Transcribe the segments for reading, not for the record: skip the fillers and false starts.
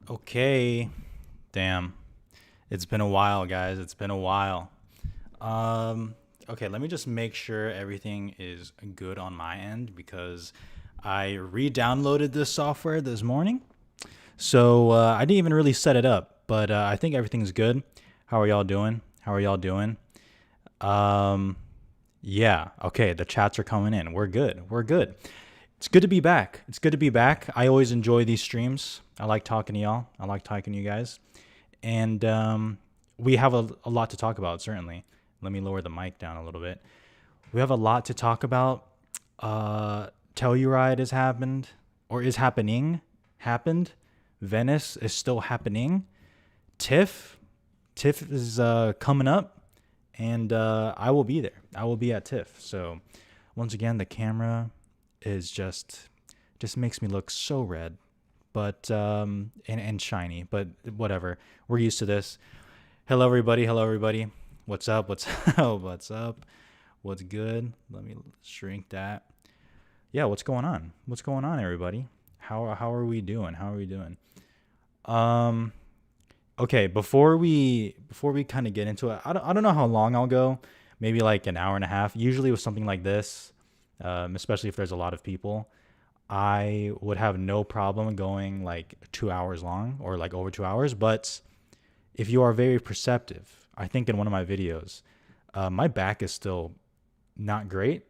Okay. Damn. It's been a while, guys. It's been a while. Okay, let me just make sure everything is good on my end because I re-downloaded this software this morning. So I didn't even really set it up, but I think everything's good. How are y'all doing? How are y'all doing? Um, yeah. Okay, the chats are coming in. We're good. We're good. It's good to be back. It's good to be back. I always enjoy these streams. I like talking to y'all. I like talking to you guys. And we have a lot to talk about, certainly. Let me lower the mic down a little bit. We have a lot to talk about. Telluride has happened, or is happening, happened. Venice is still happening. TIFF, TIFF is coming up, and I will be there. I will be at TIFF. So once again, the camera is just makes me look so red, but and shiny. But whatever, we're used to this. Hello, everybody. Hello, everybody. What's up? What's up? What's up? What's good? Let me shrink that. Yeah, what's going on? What's going on, everybody? How are we doing? How are we doing? Um, okay, before we kind of get into it, I don't know how long I'll go. Maybe like an hour and a half. Usually with something like this, especially if there's a lot of people, I would have no problem going like 2 hours long or like over 2 hours. But if you are very perceptive, I think in one of my videos, my back is still not great.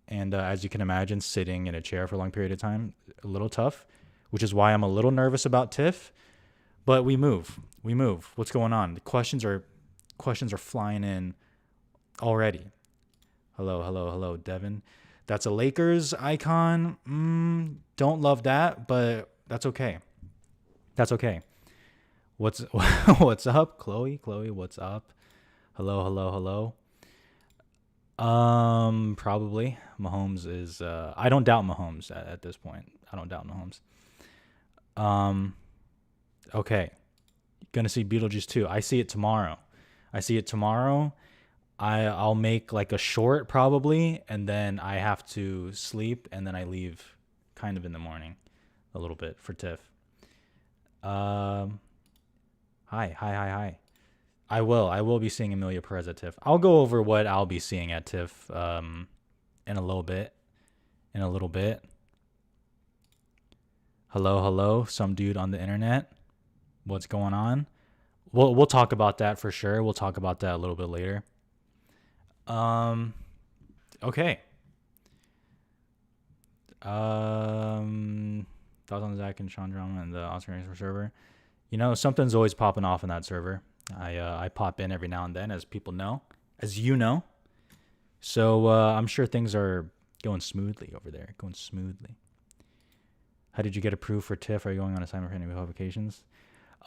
And as you can imagine, sitting in a chair for a long period of time, a little tough, which is why I'm a little nervous about TIFF. But we move. We move. What's going on? The questions are flying in already. Hello, hello, hello, Devin. That's a Lakers icon. Don't love that, but that's okay. That's okay. What's what's up, Chloe? Chloe, what's up? Hello, hello, hello. Probably Mahomes is. I don't doubt Mahomes at this point. I don't doubt Mahomes. Um, okay. Gonna see Beetlejuice 2. I see it tomorrow. I see it tomorrow. I'll make like a short probably, and then I have to sleep, and then I leave kind of in the morning, a little bit for TIFF. Um, hi, hi, hi, hi. I will. I will be seeing Amelia Perez at TIFF. I'll go over what I'll be seeing at TIFF in a little bit. In a little bit. Hello, hello, some dude on the internet. What's going on? We'll talk about that for sure. We'll talk about that a little bit later. Um. Okay. Thoughts on Zach and Sean Drama and the Oscar Racer server? You know, something's always popping off in that server. I pop in every now and then, as people know, as you know. So I'm sure things are going smoothly over there. Going smoothly. How did you get approved for TIFF? Are you going on assignment for any publications?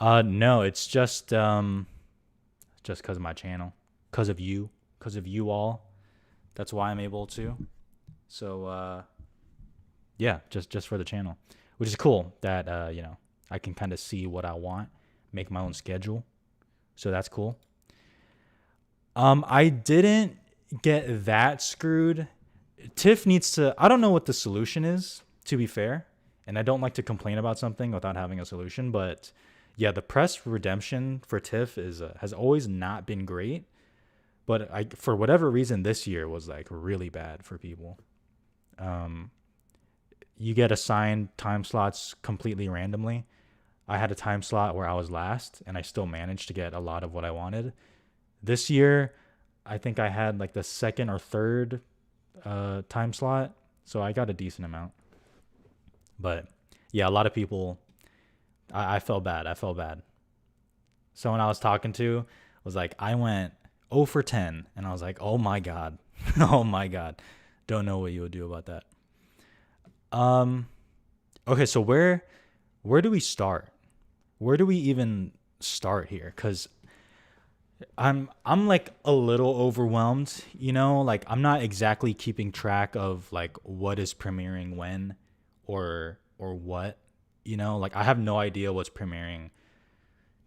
No, it's just because of my channel, because of you all. That's why I'm able to. So yeah, just for the channel, which is cool. That I can kind of see what I want, make my own schedule. So that's cool. I didn't get that screwed. TIFF needs to. I don't know what the solution is, to be fair, and I don't like to complain about something without having a solution. But yeah, the press redemption for TIFF is has always not been great. But for whatever reason, this year was like really bad for people. Um, you get assigned time slots completely randomly. I had a time slot where I was last, and I still managed to get a lot of what I wanted. This year, I think I had like the second or third time slot, so I got a decent amount. But yeah, a lot of people. I felt bad. I felt bad. Someone I was talking to was like, I went 0 for 10, and I was like, oh my god, oh my god, don't know what you would do about that. Um, okay, so where do we start? Where do we even start here? Because I'm like a little overwhelmed, like I'm not exactly keeping track of like what is premiering when or what, like I have no idea what's premiering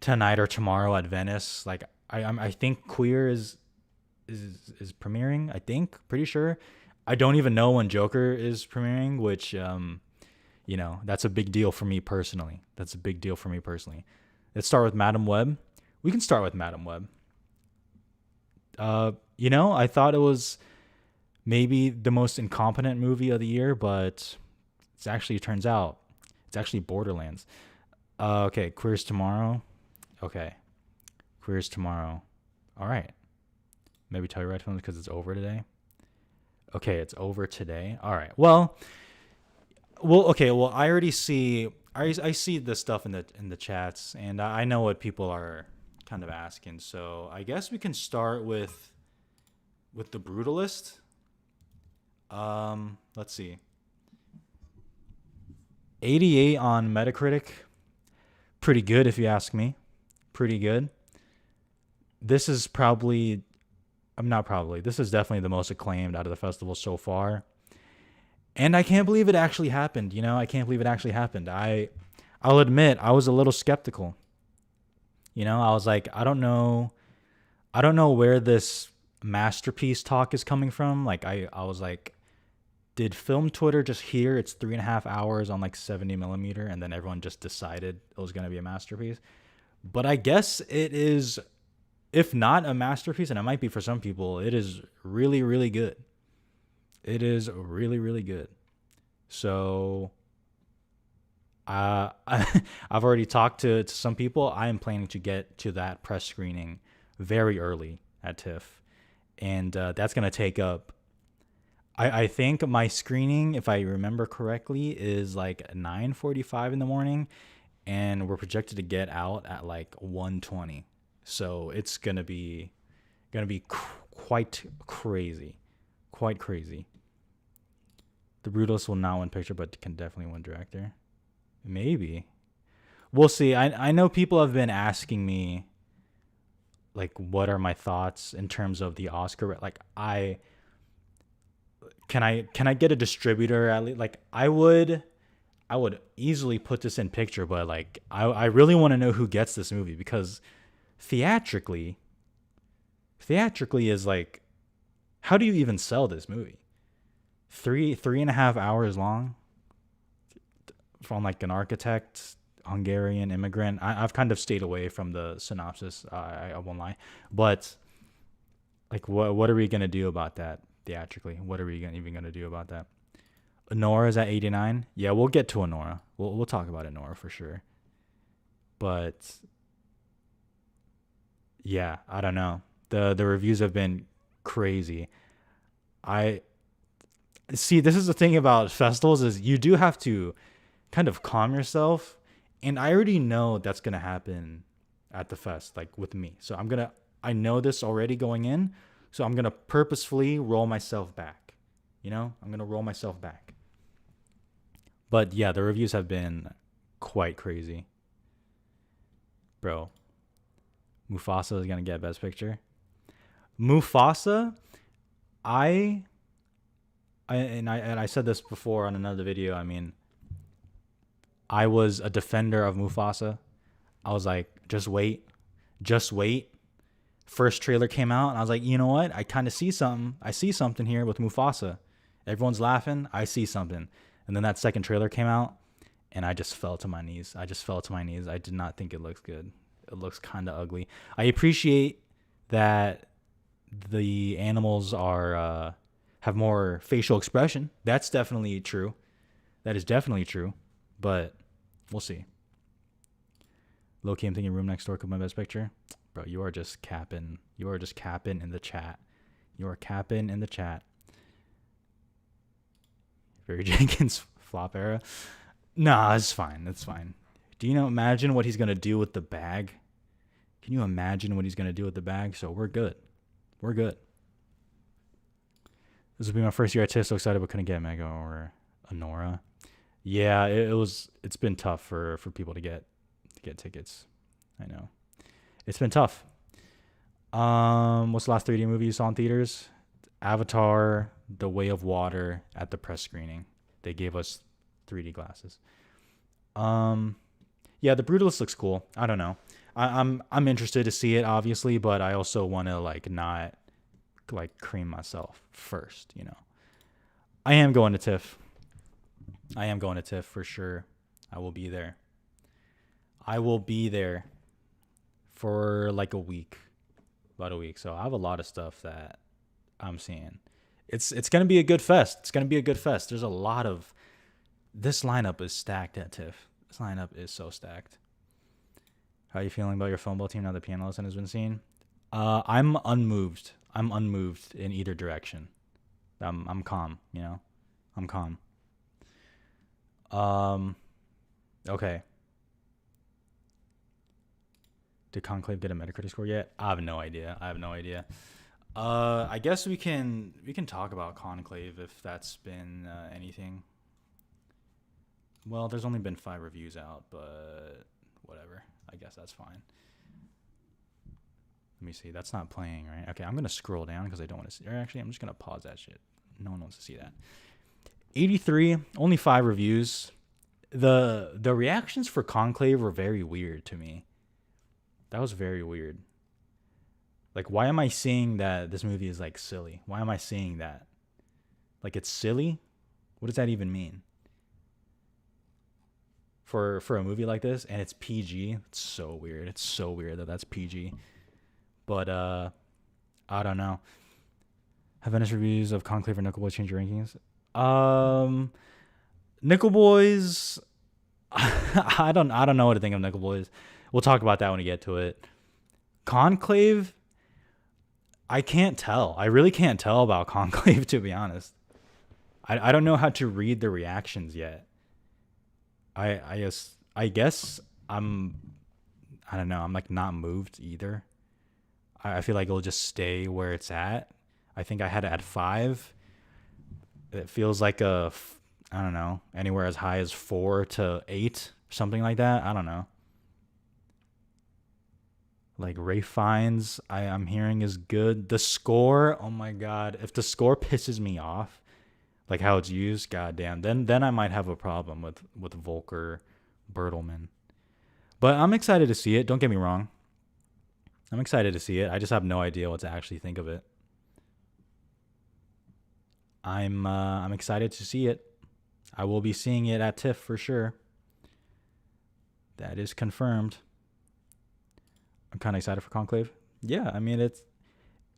tonight or tomorrow at Venice. Like I think Queer is premiering, I think, pretty sure. I don't even know when Joker is premiering, which You know, that's a big deal for me personally. That's a big deal for me personally. Let's start with Madam Web. We can start with Madam Web. You know, I thought it was maybe the most incompetent movie of the year, but it's actually, it turns out, it's actually Borderlands. Okay, Queers Tomorrow. Okay, Queers Tomorrow. All right. Maybe tell your red phones because it's over today. Okay, it's over today. All right. Well, okay. Well, I already see. I see this stuff in the chats, and I know what people are kind of asking. So I guess we can start with the Brutalist. Let's see. 88 on Metacritic. Pretty good if you ask me. Pretty good. This is probably, I'm not probably, this is definitely the most acclaimed out of the festival so far. And I can't believe it actually happened. You know, I can't believe it actually happened. I'll admit I was a little skeptical. You know, I was like, I don't know where this masterpiece talk is coming from. Like I was like, did film Twitter just hear it's 3.5 hours on like 70 millimeter and then everyone just decided it was going to be a masterpiece? But I guess it is, if not a masterpiece, and it might be for some people, it is really, really good. It is really, really good. So I've already talked to some people. I am planning to get to that press screening very early at TIFF. And that's going to take up, I think my screening, if I remember correctly, is like 9:45 in the morning. And we're projected to get out at like 1:20. So it's going to be quite crazy. Quite crazy. The Brutalist will not win picture, but can definitely win director. Maybe. We'll see. I know people have been asking me, like, what are my thoughts in terms of the Oscar? Like, can I get a distributor at least? Like, I would easily put this in picture, but like, I really want to know who gets this movie, because theatrically is like, how do you even sell this movie? 3.5 hours long from like an architect, Hungarian immigrant. I've kind of stayed away from the synopsis. I won't lie, but like, what are we gonna do about that theatrically? What are we even gonna do about that? Nora's at 89. Yeah, we'll get to Nora. We'll talk about Nora for sure. But yeah, I don't know. The reviews have been crazy. I see, this is the thing about festivals, is you do have to kind of calm yourself, and I already know that's gonna happen at the fest, like with me. So I know this already going in, so I'm gonna purposefully roll myself back. You know, I'm gonna roll myself back. But yeah, the reviews have been quite crazy, bro. Mufasa is gonna get Best Picture. Mufasa, I said this before on another video. I mean, I was a defender of Mufasa. I was like, just wait. First trailer came out, and I was like, you know what? I kind of see something. I see something here with Mufasa. Everyone's laughing. I see something. And then that second trailer came out, and I just fell to my knees. I did not think it looks good. It looks kind of ugly. I appreciate that the animals are have more facial expression. That's definitely true. That is definitely true. But we'll see. Low-key, I'm thinking Room Next Door could win Best Picture. Bro, you are just capping. You are just capping in the chat. You are capping in the chat. Barry Jenkins flop era. Nah, it's fine. It's fine. Do you know? Imagine what he's gonna do with the bag. Can you imagine what he's gonna do with the bag? So we're good. We're good. This will be my first year at TIFF. So excited, but couldn't get Mega or Honora. Yeah, it's been tough for people to get tickets. I know. It's been tough. What's the last 3D movie you saw in theaters? Avatar, The Way of Water at the press screening. They gave us 3D glasses. Yeah, the Brutalist looks cool. I don't know. I'm interested to see it, obviously, but I also want to like not like cream myself first, you know. I am going to TIFF. I am going to TIFF for sure. I will be there. I will be there for like a week, about a week. So I have a lot of stuff that I'm seeing. It's gonna be a good fest. It's gonna be a good fest. There's a lot of this lineup is stacked at TIFF. This lineup is so stacked. How are you feeling about your phone ball team now the piano lesson has been seen? I'm unmoved. I'm unmoved in either direction. I'm calm, you know? I'm calm. Okay. Did Conclave get a Metacritic score yet? I have no idea. I guess we can talk about Conclave if that's been anything. Well, there's only been 5 reviews out, but whatever. I guess that's fine. Let me see. That's not playing, right? Okay, I'm going to scroll down because I don't want to see. Or actually, I'm just going to pause that shit. No one wants to see that. 83, only 5 reviews. The reactions for Conclave were very weird to me. That was very weird. Like, why am I seeing that this movie is, like, silly? Why am I seeing that? Like, it's silly? What does that even mean? For a movie like this, and it's PG, it's so weird. It's so weird that that's PG. But, I don't know. Have honest reviews of Conclave or Nickel Boys change your rankings? Nickel Boys, I don't know what to think of Nickel Boys. We'll talk about that when we get to it. Conclave, I can't tell. I really can't tell about Conclave, to be honest. I don't know how to read the reactions yet. I guess I don't know. I'm like not moved either. I feel like it'll just stay where it's at. I think I had it at 5. It feels like I don't know, anywhere as high as 4 to 8, something like that. I don't know. Like Ray Fiennes, I'm hearing is good. The score, oh my god, if the score pisses me off, like how it's used, goddamn, then I might have a problem with Volker Bertelmann. But I'm excited to see it. Don't get me wrong. I'm excited to see it. I just have no idea what to actually think of it. I'm excited to see it. I will be seeing it at TIFF for sure. That is confirmed. I'm kind of excited for Conclave. Yeah, I mean, it's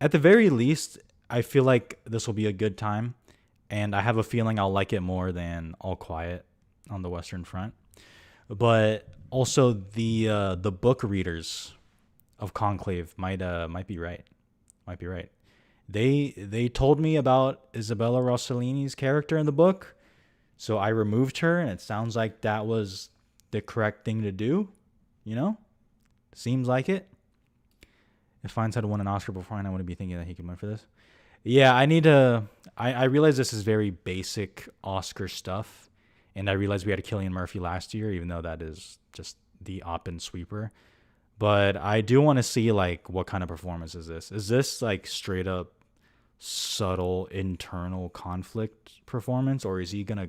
at the very least, I feel like this will be a good time, and I have a feeling I'll like it more than All Quiet on the Western Front. But also the book readers of Conclave might be right. Might be right. They told me about Isabella Rossellini's character in the book, so I removed her, and it sounds like that was the correct thing to do. You know? Seems like it. If Fiennes had won an Oscar before, I wouldn't be thinking that he could win for this. Yeah, I need to... I realize this is very basic Oscar stuff, and I realized we had a Cillian Murphy last year, even though that is just the op-in sweeper. But I do want to see, like, what kind of performance is this? Is this, like, straight up subtle internal conflict performance, or is he going to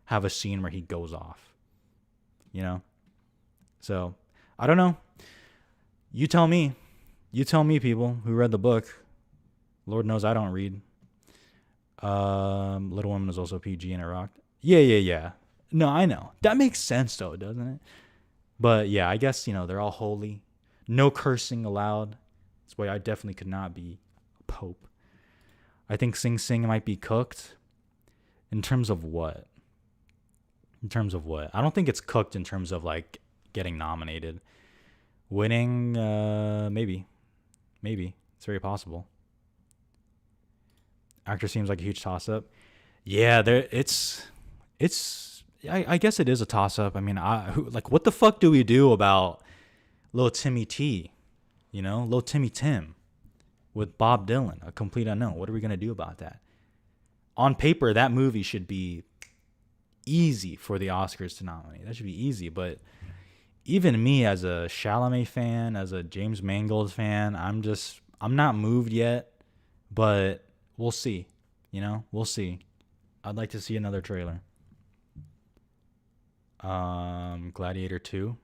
have a scene where he goes off? You know? So, I don't know. You tell me. You tell me, people who read the book. Lord knows I don't read. Little Women is also PG and it rocked. Yeah. No, I know. That makes sense, though, doesn't it? But, yeah, I guess, you know, they're all holy. No cursing allowed. That's why I definitely could not be a pope. I think Sing Sing might be cooked. In terms of what? I don't think it's cooked in terms of, like, getting nominated. Winning, maybe. It's very possible. Actor seems like a huge toss-up. Yeah, I guess it is a toss-up. I mean, what the fuck do we do about Lil Timmy T? You know, Lil Timmy Tim with Bob Dylan, a complete unknown. What are we going to do about that? On paper, that movie should be easy for the Oscars to nominate. That should be easy, but even me as a Chalamet fan, as a James Mangold fan, I'm not moved yet, but we'll see. You know, we'll see. I'd like to see another trailer. Gladiator 2.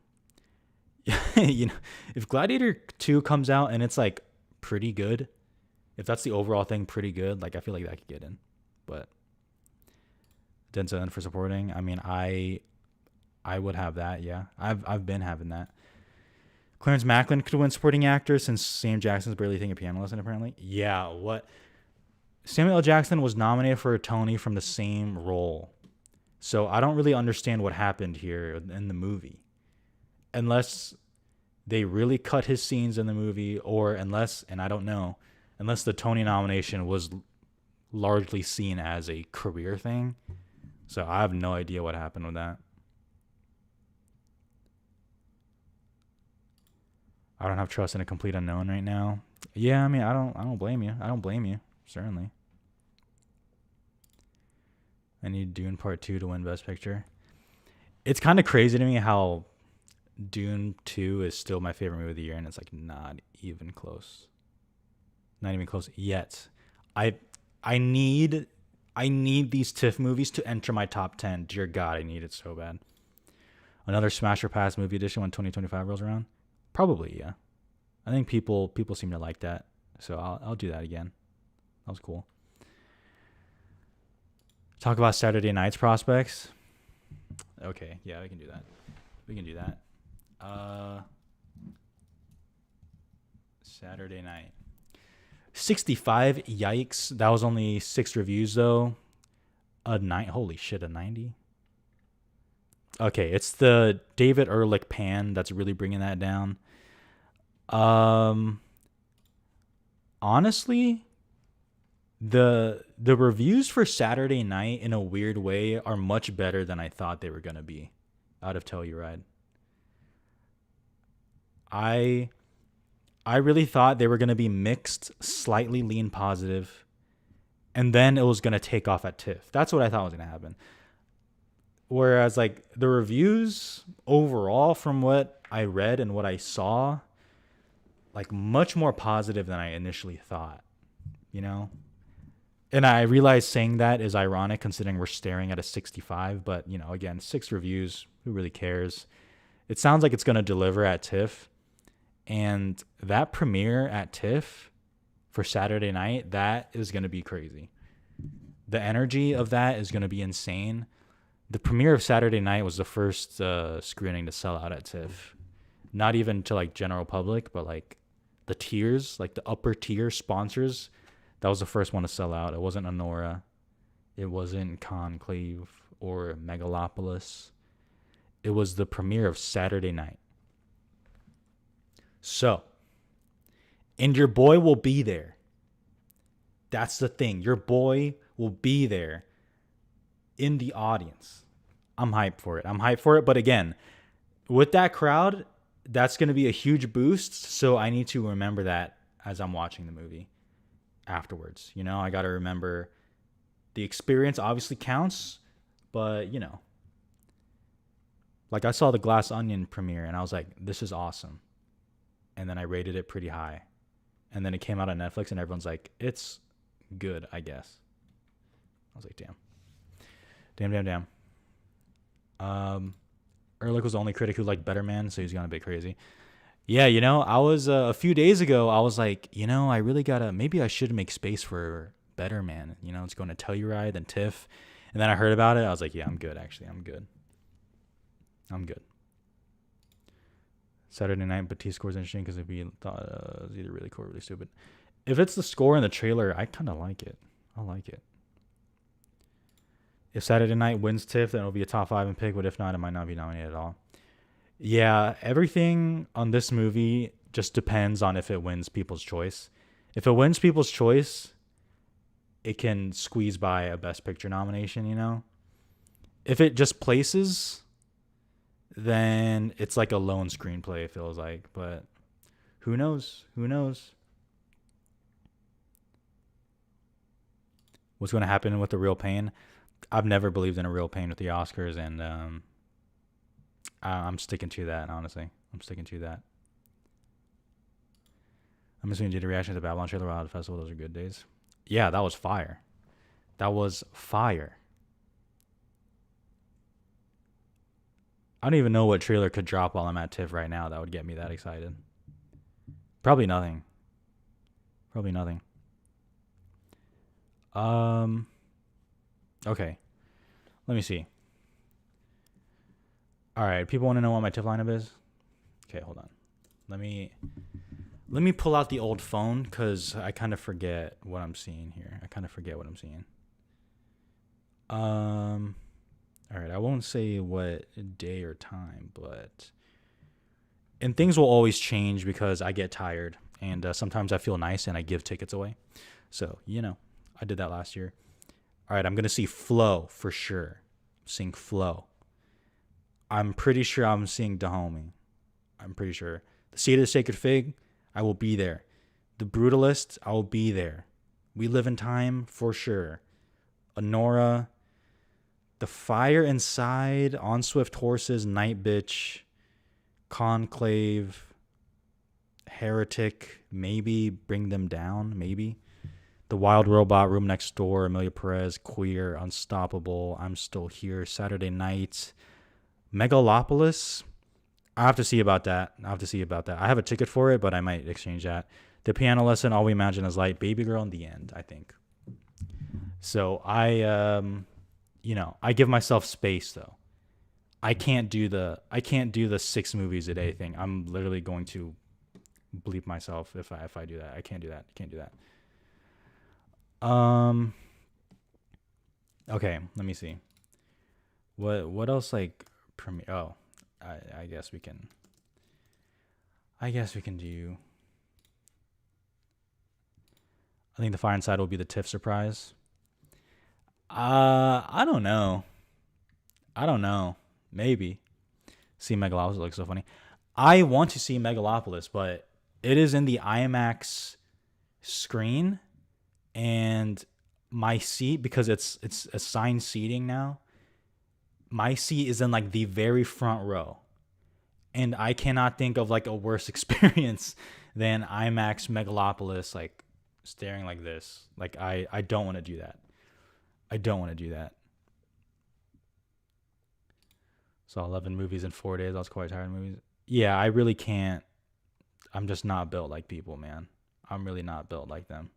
You know, if Gladiator 2 comes out and it's like pretty good, if that's the overall thing, pretty good, like I feel like that could get in. But Denzel for supporting. I mean, I would have that. Yeah, I've been having that. Clarence Macklin could win supporting actor since Sam Jackson's barely a piano lesson, apparently. Yeah, what? Samuel L. Jackson was nominated for a Tony from the same role. So I don't really understand what happened here in the movie. Unless they really cut his scenes in the movie, or unless, and I don't know, unless the Tony nomination was largely seen as a career thing. So I have no idea what happened with that. I don't have trust in a complete unknown right now. Yeah, I mean, I don't blame you. I don't blame you, certainly. I need Dune Part 2 to win Best Picture. It's kind of crazy to me how Dune 2 is still my favorite movie of the year, and it's like not even close. Not even close yet. I need these TIFF movies to enter my top 10. Dear God, I need it so bad. Another Smash or Pass movie edition when 2025 rolls around? Probably, yeah. I think people seem to like that, so I'll do that again. That was cool. Talk about Saturday night's prospects. Okay, yeah, we can do that. We can do that. Saturday night. 65, yikes. That was only 6 reviews though. Holy shit, a 90? Okay, it's the David Ehrlich pan that's really bringing that down. Honestly, the reviews for Saturday Night in a weird way are much better than I thought they were gonna be out of Telluride. I really thought they were gonna be mixed, slightly lean positive, and then it was gonna take off at TIFF. That's what I thought was gonna happen. Whereas like the reviews overall from what I read and what I saw, like much more positive than I initially thought, you know? And I realize saying that is ironic considering we're staring at a 65, but you know, again, 6 reviews, who really cares? It sounds like it's going to deliver at TIFF, and that premiere at TIFF for Saturday night, that is going to be crazy. The energy of that is going to be insane. The premiere of Saturday night was the first screening to sell out at TIFF. Not even to like general public, but like the tiers, like the upper tier sponsors. That was the first one to sell out. It wasn't Honora. It wasn't Conclave or Megalopolis. It was the premiere of Saturday night. So, and your boy will be there. That's the thing. Your boy will be there in the audience. I'm hyped for it. But again, with that crowd, that's going to be a huge boost. So I need to remember that as I'm watching the movie afterwards. You know, I got to remember the experience obviously counts, but you know, like I saw the Glass Onion premiere and I was like, this is awesome. And then I rated it pretty high. And then it came out on Netflix and everyone's like, it's good, I guess. I was like, damn. Ehrlich was the only critic who liked Better Man, so he's gone a bit crazy. Yeah, you know, I was a few days ago, I was like, you know, I really gotta, maybe I should make space for Better Man. You know, it's going to Telluride and TIFF. And then I heard about it. I was like, yeah, I'm good, actually. I'm good. Saturday Night Batiste score is interesting because it'd be thought it was either really cool or really stupid. If it's the score in the trailer, I kind of like it. I like it. If Saturday Night wins TIFF, then it'll be a top 5 and pick, but if not, it might not be nominated at all. Yeah, everything on this movie just depends on if it wins People's Choice. If it wins People's Choice, it can squeeze by a Best Picture nomination, you know? If it just places, then it's like a lone screenplay, it feels like. But who knows? What's going to happen with The Real Pain? I've never believed in a real pain with the Oscars, and I'm sticking to that, honestly. I'm sticking to that. I'm assuming you did a reaction to the Babylon trailer while at the festival. Those are good days. Yeah, that was fire. I don't even know what trailer could drop while I'm at TIFF right now that would get me that excited. Probably nothing. Okay. Let me see. All right, people want to know what my TIFF lineup is. Okay, hold on. Let me pull out the old phone because I kind of forget what I'm seeing here. All right, I won't say what day or time, and things will always change because I get tired, and sometimes I feel nice and I give tickets away. So, I did that last year. All right, I'm going to see Flo for sure. Seeing Flo. I'm pretty sure I'm seeing Dahomey. I'm pretty sure. The Seed of the Sacred Fig, I will be there. The Brutalist, I will be there. We Live in Time, for sure. Honora. The Fire Inside, On Swift Horses, Night Bitch, Conclave, Heretic, maybe Bring Them Down, maybe. The Wild Robot, Room Next Door, Amelia Perez, Queer, Unstoppable, I'm Still Here, Saturday Night, Megalopolis. I have to see about that. I have a ticket for it, but I might exchange that. The Piano Lesson, All We Imagine Is Light, Baby Girl, in the End, I think. So I give myself space though. I can't do the 6 movies a day thing. I'm literally going to bleep myself if I do that. I can't do that. Okay, let me see. What else like premiere? Oh, I guess we can do. I think The Fire Inside will be the TIFF surprise. I don't know. Maybe. See Megalopolis looks so funny. I want to see Megalopolis, but it is in the IMAX screen, and my seat, because it's assigned seating now, my seat is in like the very front row. And I cannot think of like a worse experience than IMAX Megalopolis, like staring like this. Like I don't want to do that. Saw 11 movies in 4 days. I was quite tired of movies. Yeah, I really can't. I'm just not built like people, man. I'm really not built like them.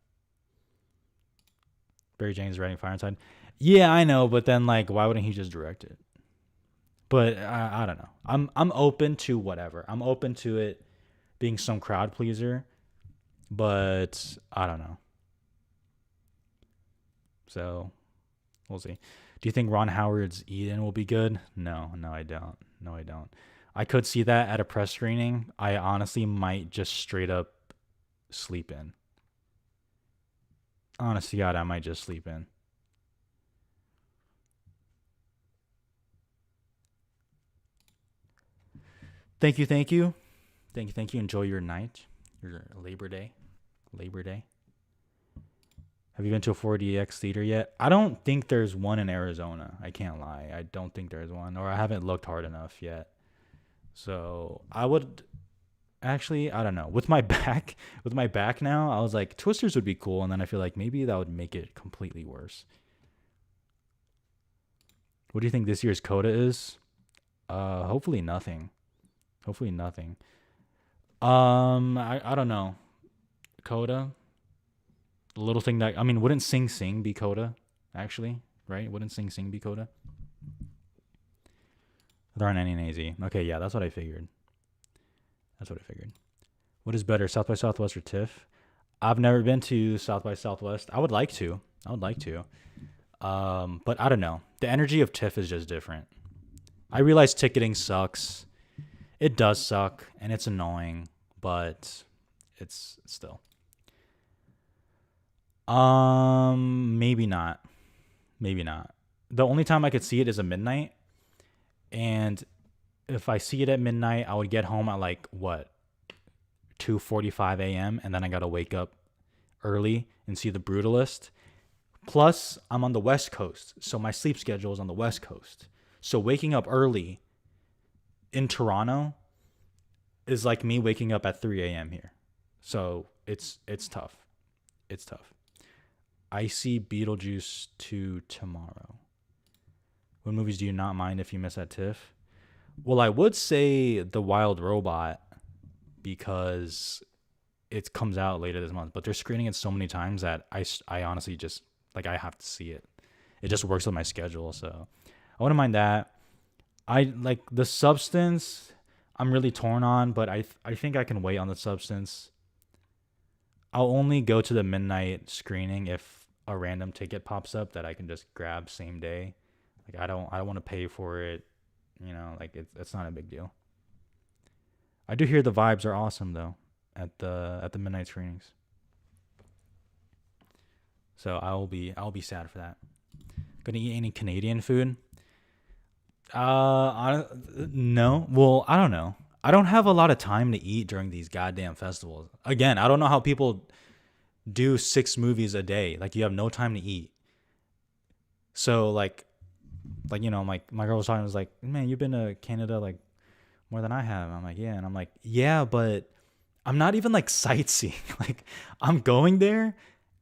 Barry Jenkins writing Fire Inside. Yeah, I know, but then like, why wouldn't he just direct it? But I don't know. I'm open to whatever. I'm open to it being some crowd pleaser, but I don't know. So we'll see. Do you think Ron Howard's Eden will be good? No, I don't. I could see that at a press screening. I honestly might just straight up sleep in. Honest to God, I might just sleep in. Thank you. Enjoy your night, your Labor Day. Have you been to a 4DX theater yet? I don't think there's one in Arizona. I can't lie. I don't think there's one, or I haven't looked hard enough yet. So I would actually, I don't know. With my back now, I was like, Twisters would be cool, and then I feel like maybe that would make it completely worse. What do you think this year's coda is? Hopefully nothing. I don't know. Coda. The little thing that, wouldn't Sing Sing be coda? Actually, right? Wouldn't Sing Sing be coda? There aren't any in AZ. Okay, yeah, that's what I figured. What is better, South by Southwest or TIFF? I've never been to South by Southwest. I would like to. But I don't know. The energy of TIFF is just different. I realize ticketing sucks. It does suck, and it's annoying, but it's still. Maybe not. The only time I could see it is at midnight, and if I see it at midnight, I would get home at like 2:45 a.m. and then I gotta wake up early and see The Brutalist. Plus, I'm on the West Coast, so my sleep schedule is on the West Coast. So waking up early in Toronto is like me waking up at 3 a.m. here. So it's tough. I see Beetlejuice 2 tomorrow. What movies do you not mind if you miss at TIFF? Well, I would say The Wild Robot, because it comes out later this month, but they're screening it so many times that I honestly just, like, I have to see it. It just works with my schedule, so I wouldn't mind that. I like the Substance. I'm really torn on, but I think I can wait on the Substance. I'll only go to the midnight screening if a random ticket pops up that I can just grab same day. Like I don't want to pay for it. Like it's not a big deal. I do hear the vibes are awesome though at the midnight screenings. So I'll be sad for that. Gonna eat any Canadian food? No. Well, I don't know. I don't have a lot of time to eat during these goddamn festivals. Again, I don't know how people do 6 movies a day. Like you have no time to eat. So my girl was talking, was like, man, you've been to Canada like more than I have. I'm like, yeah, and I'm like, yeah, but I'm not even like sightseeing. Like I'm going there,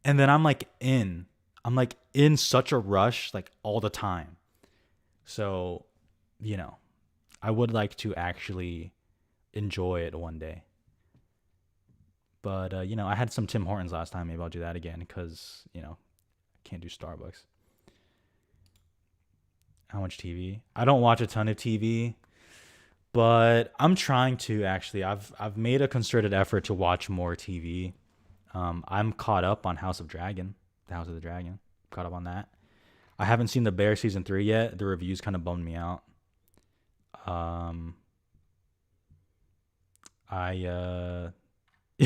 and then I'm like in such a rush like all the time. So, you know, I would like to actually enjoy it one day. But I had some Tim Hortons last time. Maybe I'll do that again because I can't do Starbucks. How much TV? I don't watch a ton of TV, but I'm trying to actually. I've made a concerted effort to watch more TV. I'm caught up on The House of the Dragon. Caught up on that. I haven't seen The Bear season 3 yet. The reviews kind of bummed me out. Um, I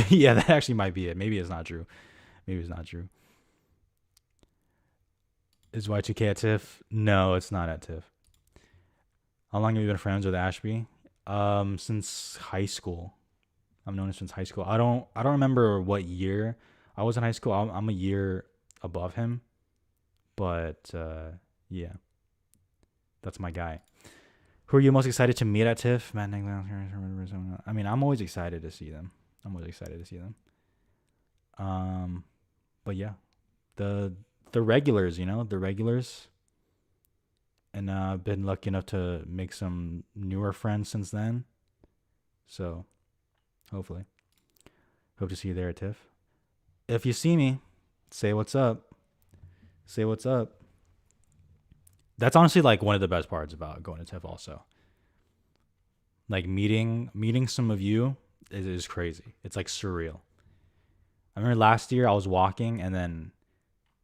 yeah, that actually might be it. Maybe it's not true. Maybe it's not true. Is Y2K at TIFF? No, it's not at TIFF. How long have you been friends with Ashby? Since high school. I've known him since high school. I don't remember what year I was in high school. I'm a year above him, but yeah, that's my guy. Who are you most excited to meet at TIFF? Matt Nicholas. I mean, I'm always excited to see them. But yeah, the regulars, the regulars, and I've been lucky enough to make some newer friends since then. So hopefully, hope to see you there at TIFF. If you see me, say what's up. Say what's up. That's honestly like one of the best parts about going to TIFF. Also, like meeting some of you is crazy. It's like surreal. I remember last year I was walking and then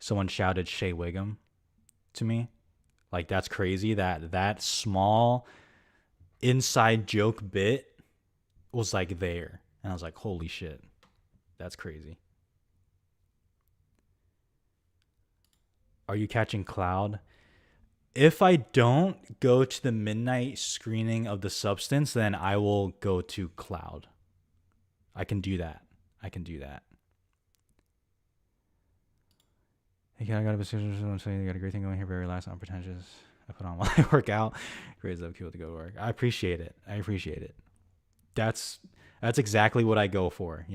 someone shouted Shea Wiggum to me. Like that's crazy that small inside joke bit was like there. And I was like, holy shit. That's crazy. Are you catching Cloud? If I don't go to the midnight screening of The Substance, then I will go to Cloud. I can do that. Hey, I got a position. So you got a great thing going here. Very last, unpretentious. I put on while I work out. Grades up, cool to go to work. I appreciate it. That's exactly what I go for.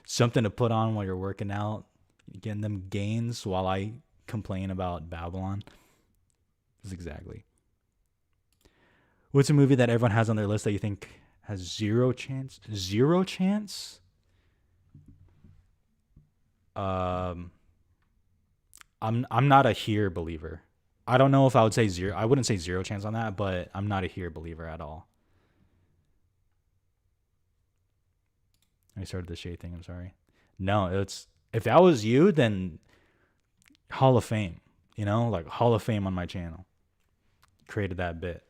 Something to put on while you're working out, getting them gains while I complain about Babylon. That's exactly. What's a movie that everyone has on their list that you think has zero chance? Zero chance? I'm not a here believer. I don't know if I would say zero. I wouldn't say zero chance on that, but I'm not a here believer at all. I started the shade thing. I'm sorry. No, if that was you, then Hall of Fame. Like Hall of Fame on my channel. Created that bit.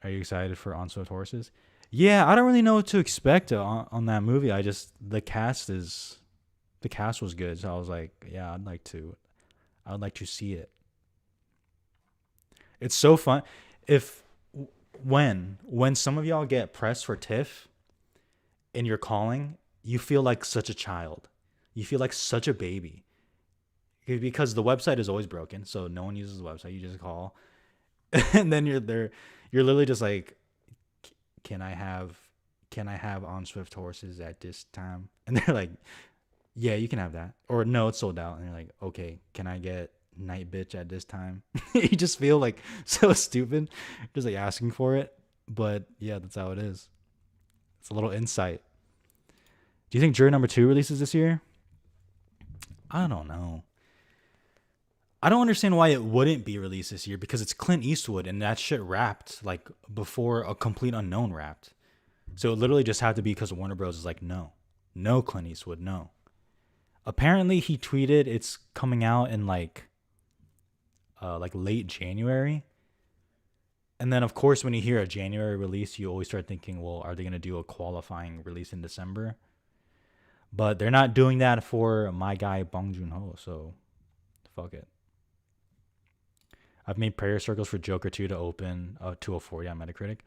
Are you excited for On Swift Horses? Yeah, I don't really know what to expect on that movie. The cast was good, so I was like, yeah, I'd like to see it. It's so fun. When some of y'all get pressed for TIFF and you're calling, you feel like such a child. You feel like such a baby. Because the website is always broken, so no one uses the website. You just call. And then you're there. You're literally just like, can I have On Swift Horses at this time? And they're like, yeah, you can have that. Or no, it's sold out. And you're like, okay, can I get Night Bitch at this time? You just feel like so stupid, just like asking for it. But yeah, that's how it is. It's a little insight. Do you think Jury number 2 releases this year? I don't know. I don't understand why it wouldn't be released this year, because it's Clint Eastwood and that shit wrapped like before A Complete Unknown wrapped. So it literally just had to be because Warner Bros. Is like, no, no, Clint Eastwood, no. Apparently he tweeted it's coming out in like late January. And then of course when you hear a January release, you always start thinking, well, are they gonna do a qualifying release in December? But they're not doing that for my guy Bong Joon-ho, so fuck it. I've made prayer circles for Joker 2 to open 204 on Metacritic.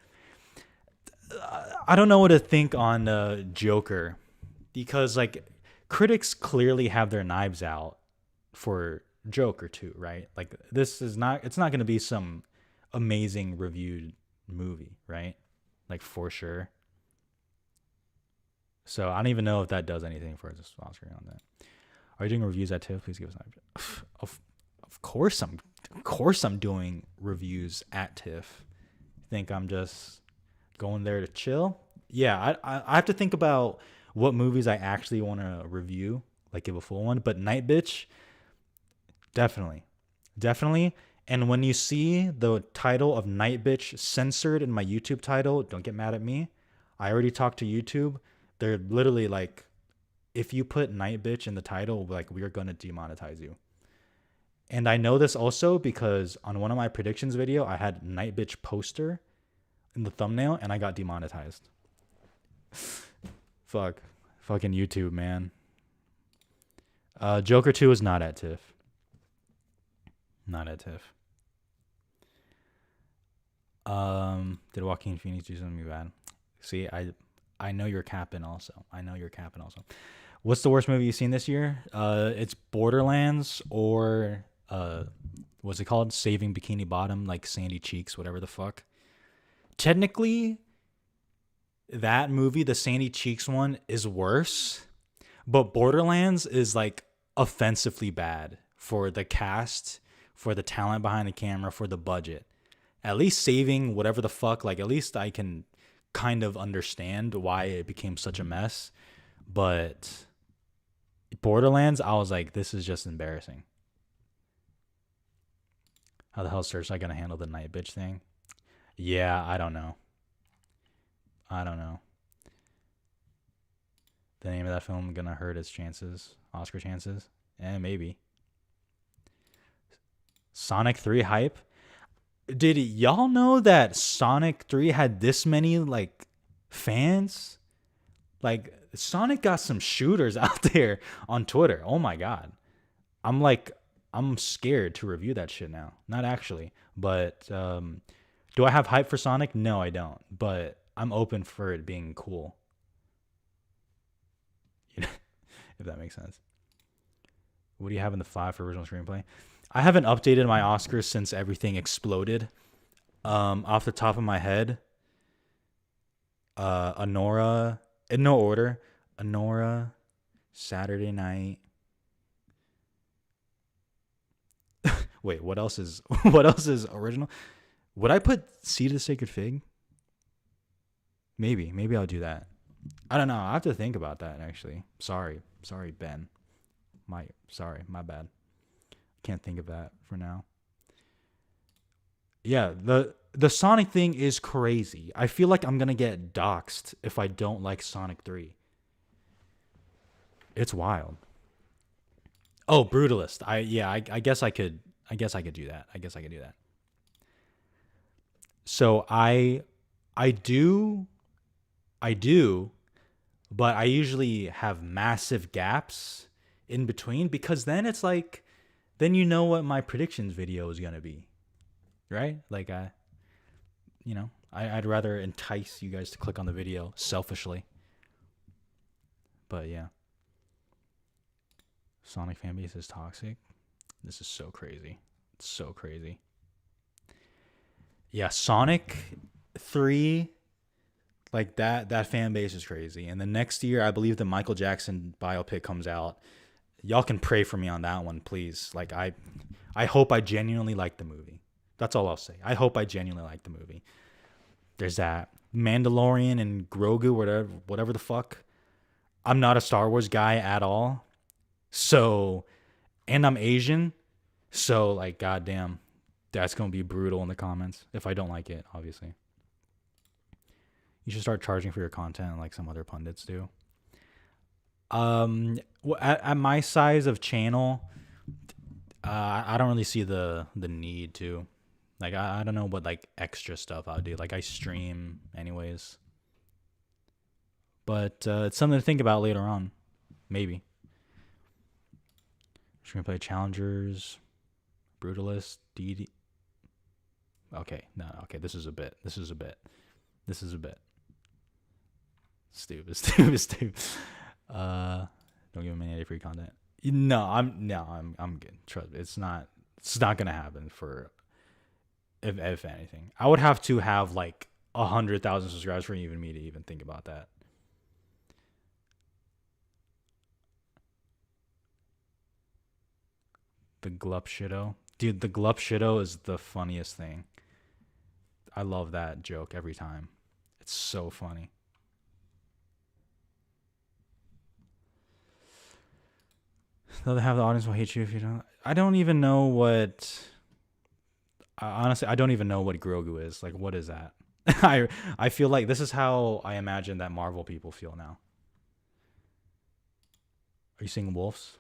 I don't know what to think on Joker, because like critics clearly have their knives out for Joker 2, right? Like this is not, it's not going to be some amazing reviewed movie, right? Like for sure. So I don't even know if that does anything for this Oscar on that. Are you doing reviews at TIFF? Please give us an option. Of course I'm doing reviews at TIFF. Think I'm just going there to chill? Yeah, I have to think about what movies I actually want to review, like give a full one. But Night Bitch, definitely. And when you see the title of Night Bitch censored in my YouTube title, don't get mad at me. I already talked to YouTube. They're literally like, if you put Night Bitch in the title, like, we are going to demonetize you. And I know this also because on one of my predictions video, I had Night Bitch poster in the thumbnail and I got demonetized. Fucking YouTube, man. Joker 2 is not at TIFF. Not at TIFF. Did Joaquin Phoenix do something bad? See, I know you're capping also. What's the worst movie you've seen this year? It's Borderlands or what's it called? Saving Bikini Bottom, like Sandy Cheeks, whatever the fuck. Technically, that movie, the Sandy Cheeks one, is worse, but Borderlands is like offensively bad for the cast, for the talent behind the camera, for the budget. At least Saving whatever the fuck, like at least I can kind of understand why it became such a mess. But Borderlands, I was like, this is just embarrassing. How the hell is Searchlight gonna handle the Night Bitch thing? Yeah, I don't know. The name of that film gonna hurt its chances, Oscar chances? Maybe. Sonic 3 hype? Did y'all know that Sonic 3 had this many like fans? Like Sonic got some shooters out there on Twitter. Oh my god. I'm scared to review that shit now. Not actually, but do I have hype for Sonic? No, I don't. But I'm open for it being cool. If that makes sense. What do you have in the 5 for original screenplay? I haven't updated my Oscars since everything exploded. Off the top of my head, Anora, in no order, Anora, Saturday Night. Wait, what else is original? Would I put Seed of the Sacred Fig? Maybe I'll do that. I don't know. I have to think about that actually. Sorry, Ben. My bad. Can't think of that for now. Yeah, the Sonic thing is crazy. I feel like I'm gonna get doxxed if I don't like Sonic 3. It's wild. Oh, Brutalist. I guess I could do that. So I do, but I usually have massive gaps in between, because then it's like, then you know what my predictions video is gonna be, right? Like I'd rather entice you guys to click on the video selfishly. But yeah, Sonic fanbase is toxic. This is so crazy. It's so crazy. Yeah, Sonic 3, like that fan base is crazy. And the next year, I believe the Michael Jackson biopic comes out. Y'all can pray for me on that one, please. Like I hope I genuinely like the movie. That's all I'll say. I hope I genuinely like the movie. There's that Mandalorian and Grogu, whatever the fuck. I'm not a Star Wars guy at all. So, and I'm Asian. So like, goddamn, that's gonna be brutal in the comments if I don't like it. Obviously, you should start charging for your content like some other pundits do. At my size of channel, I don't really see the need to. Like, I don't know what like extra stuff I would do. Like, I stream anyways, but it's something to think about later on, maybe. Screenplay challengers, brutalist, DD. Okay, no, okay, this is a bit. This is a bit. This is a bit. Stupid. Don't give him any free content. No, I'm good. Trust me, it's not gonna happen for if anything. I would have to have like 100,000 subscribers for even me to even think about that. The glup shitto. Dude, the glup shitto is the funniest thing. I love that joke every time. It's so funny. They'll have the audience will hate you if you don't. I don't even know what. Honestly, I don't even know what Grogu is. Like, what is that? I feel like this is how I imagine that Marvel people feel now. Are you seeing wolves?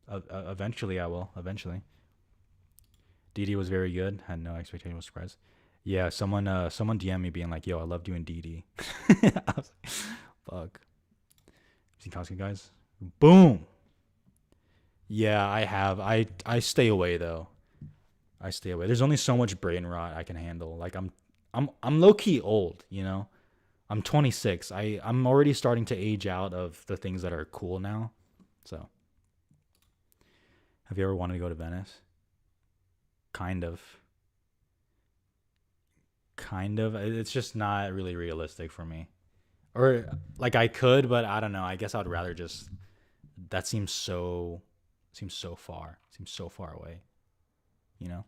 Eventually I will. Eventually. DD was very good. Had no expectation. Was surprised. Yeah, someone DM me being like, "Yo, I loved you in DD." I was like, fuck. You seen Costco guys? Boom. Yeah, I have. I stay away though. I stay away. There's only so much brain rot I can handle. Like, I'm low key old, you know? I'm 26. I'm already starting to age out of the things that are cool now. So, have you ever wanted to go to Venice? Kind of. It's just not really realistic for me. Or like, I could, but I don't know. I guess I'd rather just. That seems so far. Seems so far away. You know.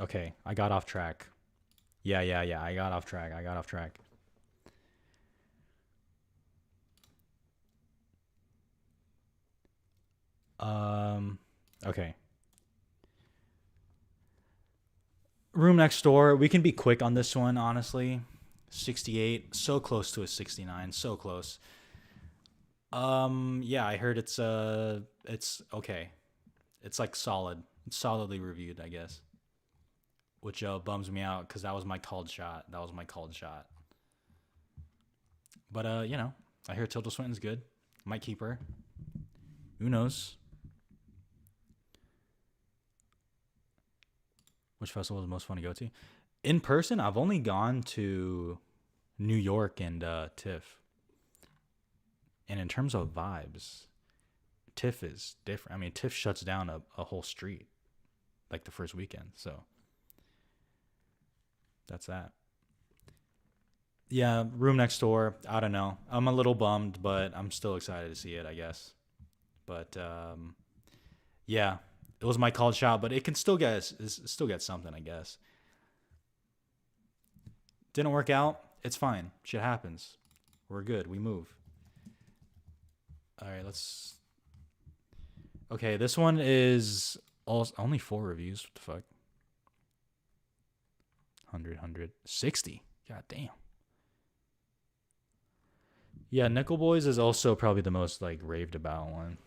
Okay, I got off track. Yeah. I got off track. Okay. Room next door. We can be quick on this one, honestly. 68, so close to a 69, so close. Yeah, I heard it's okay. It's like solid. It's solidly reviewed, I guess. Which bums me out because that was my called shot. But I hear Tilda Swinton's good. Might keep her. Who knows? Which festival was the most fun to go to? In person, I've only gone to New York and TIFF. And in terms of vibes, TIFF is different. I mean, TIFF shuts down a whole street like the first weekend. So that's that. Yeah, room next door. I don't know. I'm a little bummed, but I'm still excited to see it, I guess. But yeah, it was my called shot, but it can still get something, I guess. Didn't work out. It's fine. Shit happens. We're good. We move. All right, let's. Okay, this one is only 4 reviews. What the fuck? 160. God damn. Yeah, Nickel Boys is also probably the most like raved about one,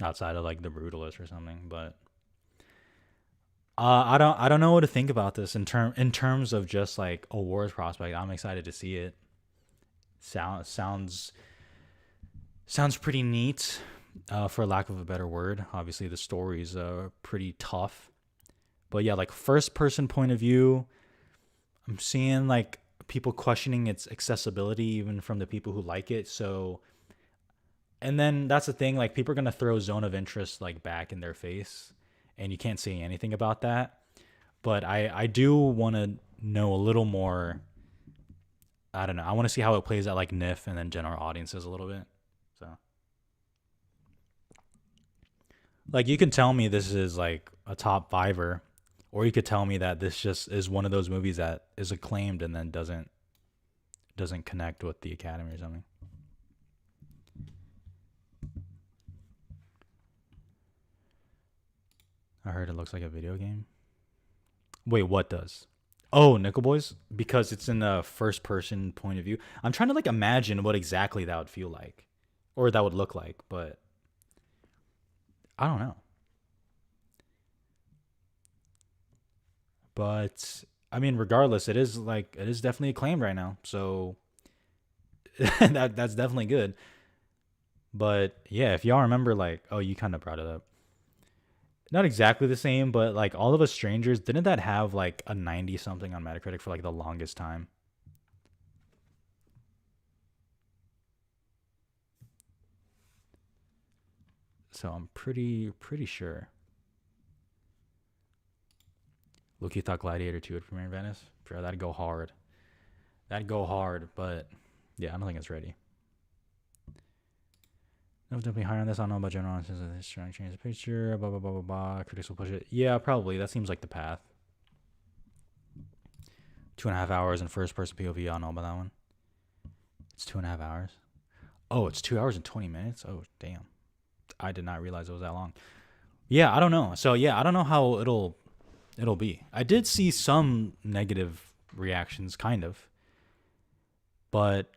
outside of like the Brutalist or something. But I don't know what to think about this in terms of just like awards prospect. I'm excited to see it. Sounds pretty neat, for lack of a better word. Obviously, the story's pretty tough, but yeah, like first person point of view. I'm seeing like people questioning its accessibility, even from the people who like it. So, and then that's the thing. Like, people are gonna throw zone of interest like back in their face, and you can't say anything about that. But I do want to know a little more. I don't know. I want to see how it plays at like NIF and then general audiences a little bit. So, like, you can tell me this is like a top fiver, or you could tell me that this just is one of those movies that is acclaimed and then doesn't doesn't connect with the Academy or something. I heard it looks like a video game. Wait, what does? Oh, Nickel Boys? Because it's in a first person point of view. I'm trying to like imagine what exactly that would feel like. Or that would look like, but I don't know. But I mean, regardless, it is definitely acclaimed right now. So that's definitely good. But yeah, if y'all remember, like, oh, you kind of brought it up. Not exactly the same, but like All of Us Strangers, didn't that have like a 90 something on Metacritic for like the longest time? So I'm pretty sure. Loki thought Gladiator 2 would premiere in Venice. Bro, that'd go hard. That'd go hard, but yeah, I don't think it's ready. No, definitely higher on this. I don't know about general analysis of this trying to change the picture. Blah blah blah blah blah. Critics will push it. Yeah, probably. That seems like the path. 2.5 hours in first person POV. I don't know about that one. It's 2.5 hours. Oh, it's 2 hours and 20 minutes. Oh, damn. I did not realize it was that long. Yeah, I don't know. So yeah, I don't know how it'll be. I did see some negative reactions, kind of. But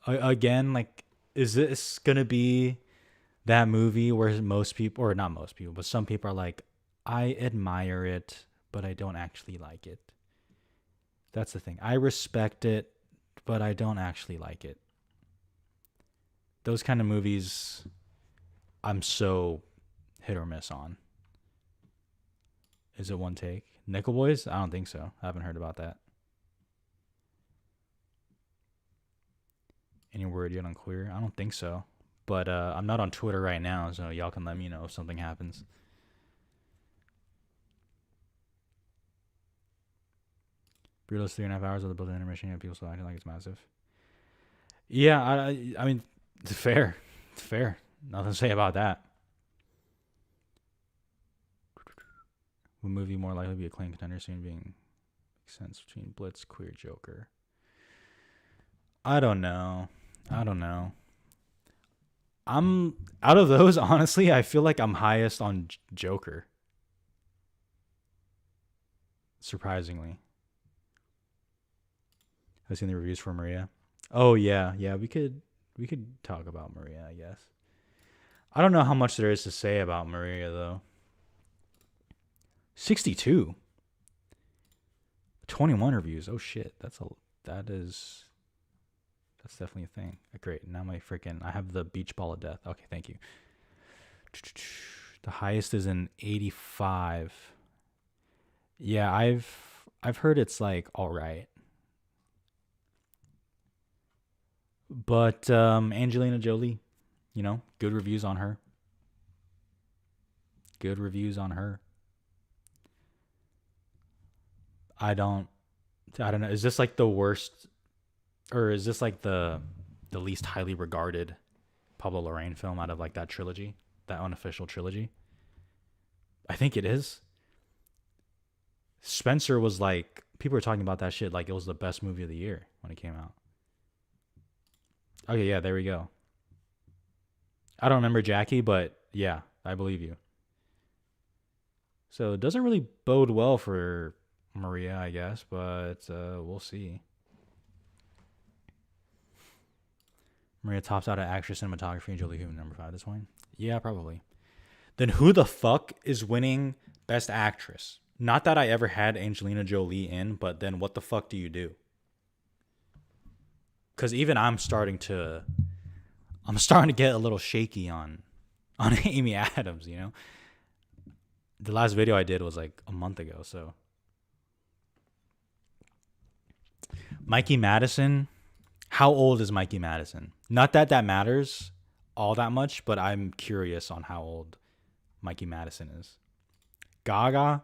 again, like, is this gonna be that movie where most people, or not most people, but some people are like, I admire it, but I don't actually like it. That's the thing. I respect it, but I don't actually like it. Those kind of movies, I'm so hit or miss on. Is it one take? Nickel Boys? I don't think so. I haven't heard about that. Any word yet unclear? I don't think so. But I'm not on Twitter right now, so y'all can let me know if something happens. Brutalist 3.5 hours of the built-in intermission, and people still acting like it's massive. Yeah, I mean, it's fair. It's fair. Nothing to say about that. Would movie more likely be a claim contender soon being makes sense between Blitz, Queer, Joker? I don't know. I'm out of those, honestly, I feel like I'm highest on Joker. Surprisingly. I've seen the reviews for Maria. Oh yeah, we could talk about Maria, I guess. I don't know how much there is to say about Maria though. 62. 21 reviews. Oh shit. That's definitely a thing. Great. Now I have the beach ball of death. Okay, thank you. The highest is an 85. Yeah, I've heard it's like all right. But Angelina Jolie, good reviews on her. I don't know. Is this like the worst, or is this like the least highly regarded Pablo Larraín film out of like that trilogy, that unofficial trilogy? I think it is. Spencer was like, people were talking about that shit like it was the best movie of the year when it came out. Okay, yeah, there we go. I don't remember Jackie, but yeah, I believe you. So it doesn't really bode well for Maria, I guess, but we'll see. Maria tops out at actress, cinematography, and Jolie Human number 5 at this point. Yeah, probably. Then who the fuck is winning Best Actress? Not that I ever had Angelina Jolie in, but then what the fuck do you do? Because even I'm starting to get a little shaky on Amy Adams, The last video I did was like a month ago, so. Mikey Madison. How old is Mikey Madison? Not that matters all that much, but I'm curious on how old Mikey Madison is. Gaga.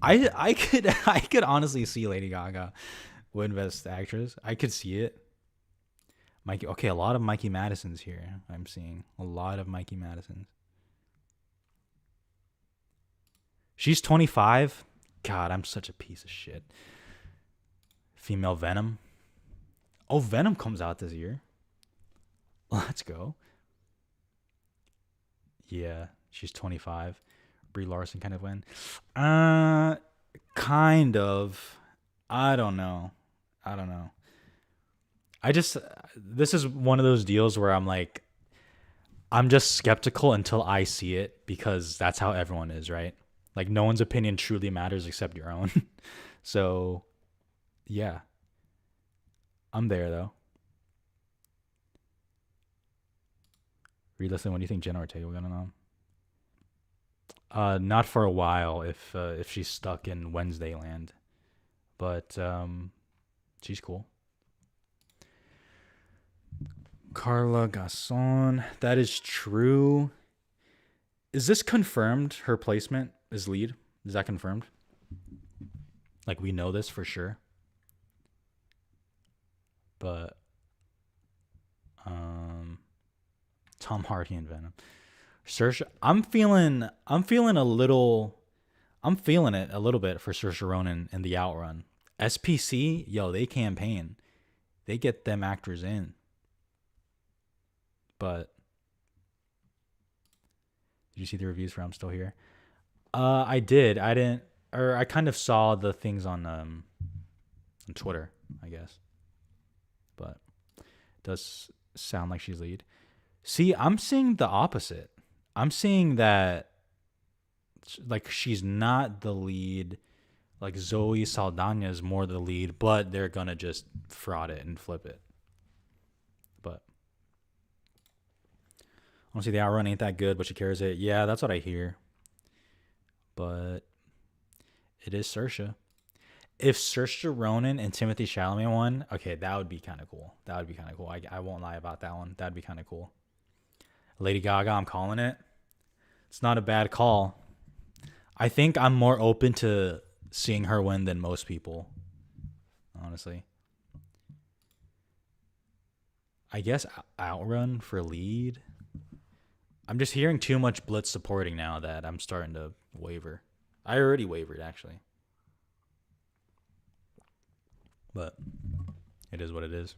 I could honestly see Lady Gaga win Best Actress. I could see it. Mikey. Okay, a lot of Mikey Madisons here. I'm seeing a lot of Mikey Madisons. She's 25. God, I'm such a piece of shit. Female Venom. Oh, Venom comes out this year. Let's go. Yeah, she's 25. Brie Larson kind of win. Uh, kind of. I don't know. I don't know. I just this is one of those deals where I'm like I'm just skeptical until I see it because that's how everyone is, right? Like no one's opinion truly matters except your own. So, yeah, I'm there though. Re-listen, what do you think Jenna Ortega will get on? Not for a while if she's stuck in Wednesday land, but she's cool. Carla Gasson, that is true. Is this confirmed? Her placement is lead. Is that confirmed? Like we know this for sure. But Tom Hardy and Venom. Saoirse, I'm feeling it a little bit for Saoirse Ronan in the outrun. SPC, yo, they campaign. They get them actors in. But did you see the reviews for I'm Still Here? I did. I didn't, or I kind of saw the things on Twitter, I guess. But it does sound like she's lead. See, I'm seeing the opposite. I'm seeing that like she's not the lead. Like Zoe Saldana is more the lead, but they're gonna just fraud it and flip it. But honestly, the outrun ain't that good, but she carries it. Yeah, that's what I hear. But it is Saoirse. If Saoirse Ronan and Timothy Chalamet won, okay, that would be kind of cool. That would be kind of cool. I won't lie about that one. That'd be kind of cool. Lady Gaga, I'm calling it. It's not a bad call. I think I'm more open to seeing her win than most people, honestly. I guess outrun for lead. I'm just hearing too much Blitz supporting now that I'm starting to waver. I already wavered, actually. But it is what it is.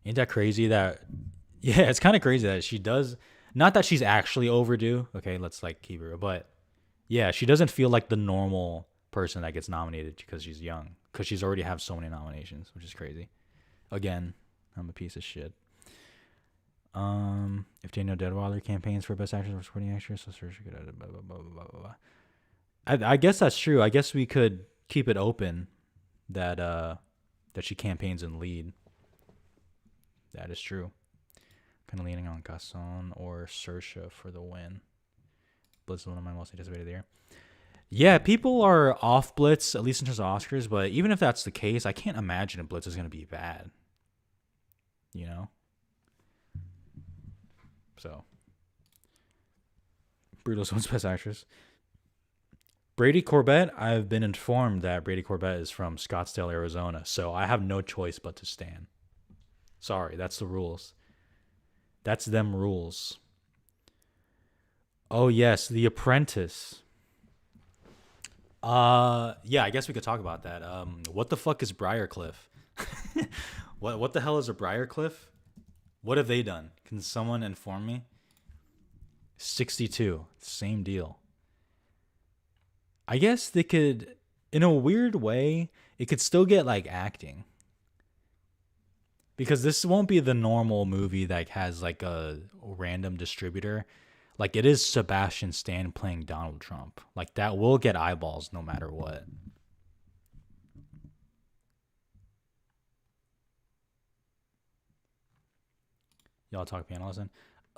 Ain't that crazy that... Yeah, it's kind of crazy that she does... Not that she's actually overdue. Okay, let's like keep her. But yeah, she doesn't feel like the normal person that gets nominated because she's young. Because she's already have so many nominations, which is crazy. Again, I'm a piece of shit. If Daniel Deadwyler campaigns for Best Actress or Supporting Actress, so Saoirse could blah, blah, blah, blah, blah, blah. I guess that's true. I guess we could keep it open that that she campaigns in lead. That is true. Kind of leaning on Gasson or Saoirse for the win. Blitz is one of my most anticipated there. Yeah, people are off Blitz, at least in terms of Oscars, but even if that's the case, I can't imagine if Blitz is going to be bad. You know? So. Brutalist wins Best Actress. Brady Corbett, I've been informed that Brady Corbett is from Scottsdale, Arizona, so I have no choice but to stand. Sorry, that's the rules. That's them rules. Oh yes, The Apprentice. Yeah, I guess we could talk about that. What the fuck is Briarcliff? What the hell is a Briarcliff? What have they done? Can someone inform me? 62, same deal. I guess they could, in a weird way, it could still get like acting. Because this won't be the normal movie that has like a random distributor. Like it is Sebastian Stan playing Donald Trump. Like that will get eyeballs no matter what. Y'all talk piano lesson?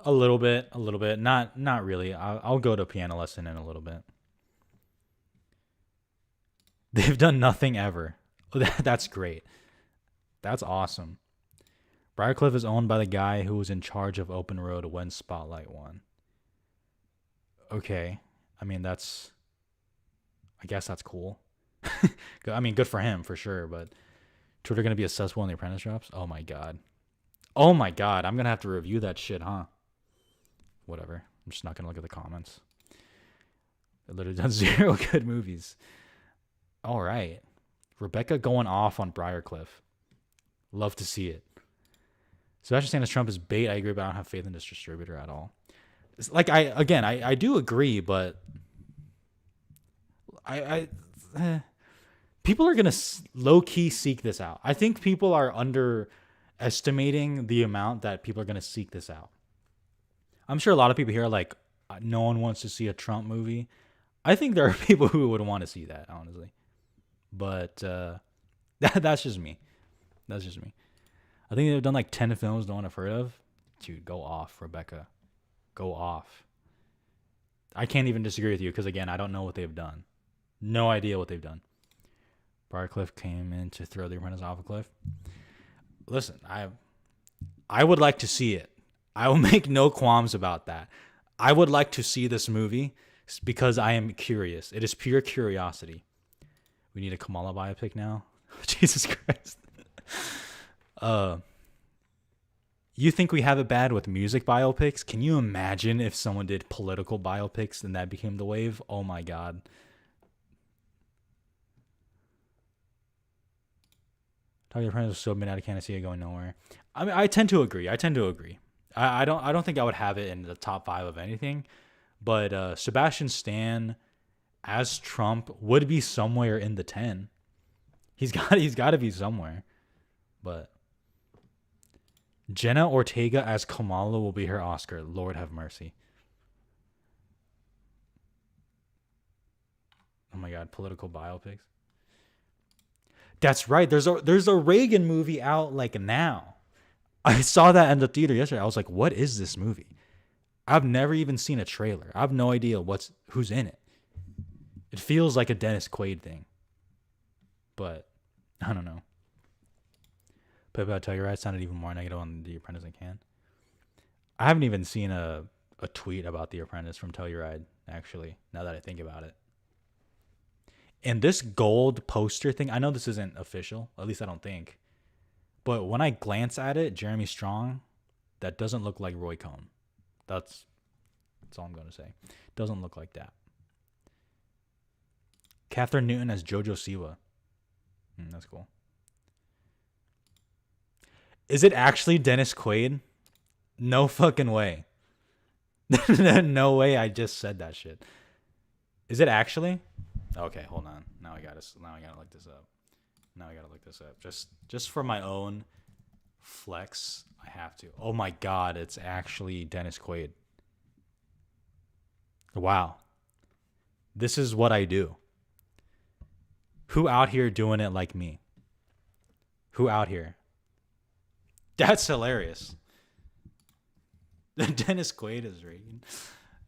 A little bit. Not really. I'll go to piano lesson in a little bit. They've done nothing ever. That's great. That's awesome. Briarcliff is owned by the guy who was in charge of Open Road when Spotlight won. Okay. I mean, I guess that's cool. I mean, good for him, for sure, but Twitter going to be accessible when The Apprentice drops? Oh my god. I'm going to have to review that shit, huh? Whatever. I'm just not going to look at the comments. It literally done 0 good movies. All right. Rebecca going off on Briarcliff. Love to see it. Sebastian Stan as Trump is bait. I agree, but I don't have faith in this distributor at all. It's like I do agree, but people are gonna low key seek this out. I think people are underestimating the amount that people are gonna seek this out. I'm sure a lot of people here are like, no one wants to see a Trump movie. I think there are people who would want to see that, honestly. But that's just me. That's just me. I think they've done like 10 films no one have heard of. Dude, go off, Rebecca. Go off. I can't even disagree with you because, again, I don't know what they've done. No idea what they've done. Briarcliff came in to throw the Apprentice off a cliff. Listen, I would like to see it. I will make no qualms about that. I would like to see this movie because I am curious. It is pure curiosity. We need a Kamala biopic now. Jesus Christ. You think we have it bad with music biopics? Can you imagine if someone did political biopics and that became the wave? Oh my God. Talking Apprentice was so mid, I can't see it going nowhere. I mean, I tend to agree. I don't think I would have it in the top 5 of anything, but Sebastian Stan as Trump would be somewhere in the 10. He's got to be somewhere. But Jenna Ortega as Kamala will be her Oscar. Lord have mercy. Oh my God, political biopics. That's right. There's a Reagan movie out like now. I saw that in the theater yesterday. I was like, what is this movie? I've never even seen a trailer. I have no idea who's in it. It feels like a Dennis Quaid thing. But I don't know. But about Telluride sounded even more negative on The Apprentice than can. I haven't even seen a tweet about The Apprentice from Telluride, actually, now that I think about it. And this gold poster thing, I know this isn't official, at least I don't think. But when I glance at it, Jeremy Strong, that doesn't look like Roy Cohn. That's all I'm going to say. Doesn't look like that. Catherine Newton as Jojo Siwa. That's cool. Is it actually Dennis Quaid? No fucking way. No way I just said that shit. Is it actually? Okay, hold on. Now I gotta look this up. Just for my own flex, I have to. Oh my God, it's actually Dennis Quaid. Wow. This is what I do. Who out here doing it like me? Who out here? That's hilarious. Dennis Quaid as Reagan,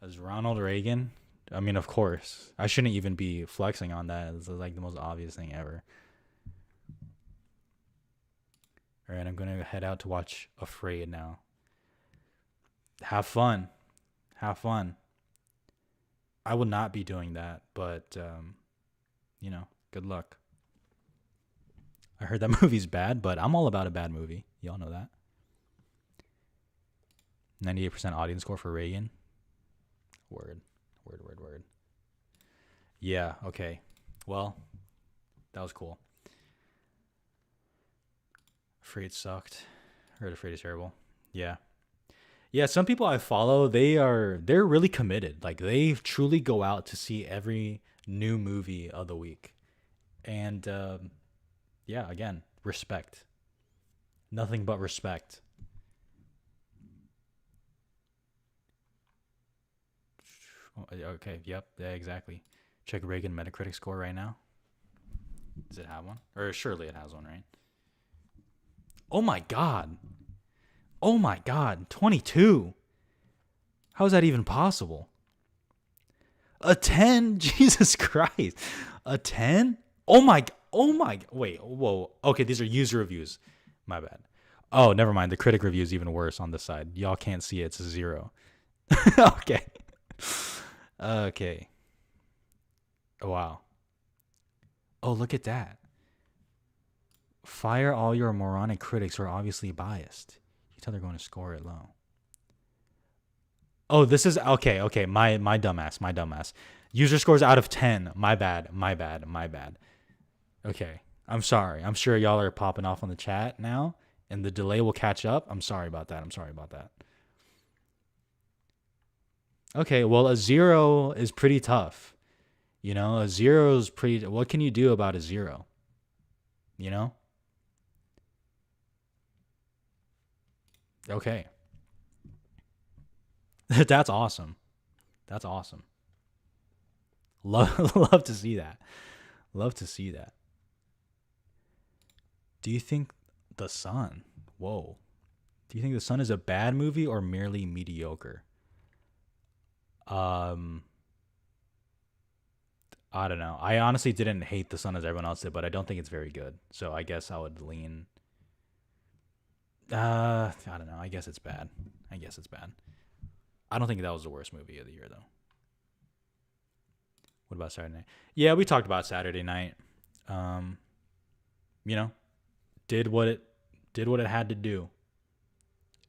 as Ronald Reagan. I mean, of course. I shouldn't even be flexing on that. It's like the most obvious thing ever. All right, I'm going to head out to watch Afraid now. Have fun. Have fun. I will not be doing that, but, good luck. I heard that movie's bad, but I'm all about a bad movie. Y'all know that. 98% audience score for Reagan. Word. Yeah, okay. Well, that was cool. Afraid sucked. Heard Afraid is terrible. Yeah. Yeah, some people I follow, they're really committed. Like, they truly go out to see every new movie of the week. And, yeah, again, respect. Nothing but respect. Okay, yep, yeah, exactly. Check Reagan Metacritic score right now. Does it have one? Or surely it has one, right? Oh my God. 22. How is that even possible? A 10? Jesus Christ. A 10? Oh my. Wait, whoa. Okay, these are user reviews. My bad. Oh, never mind. The critic review is even worse on this side. Y'all can't see it. It's a 0. Okay. Oh, wow. Oh, look at that. Fire all your moronic critics who are obviously biased. You tell they're going to score it low. Oh, this is okay. My dumbass. User scores out of 10. My bad. Okay. I'm sorry. I'm sure y'all are popping off on the chat now, and the delay will catch up. I'm sorry about that. I'm sorry about that. Okay, well, a 0 is pretty tough. You know, a 0 is pretty. What can you do about a 0? You know? Okay. That's awesome. That's awesome. Love to see that. Love to see that. Do you think The Sun? Whoa. Do you think The Sun is a bad movie or merely mediocre? Um, I don't know. I honestly didn't hate The Sun as everyone else did, but I don't think it's very good. So I guess I would lean. I don't know. I guess it's bad. I guess it's bad. I don't think that was the worst movie of the year, though. What about Saturday Night? Yeah, we talked about Saturday Night. Um, you know, did what it had to do,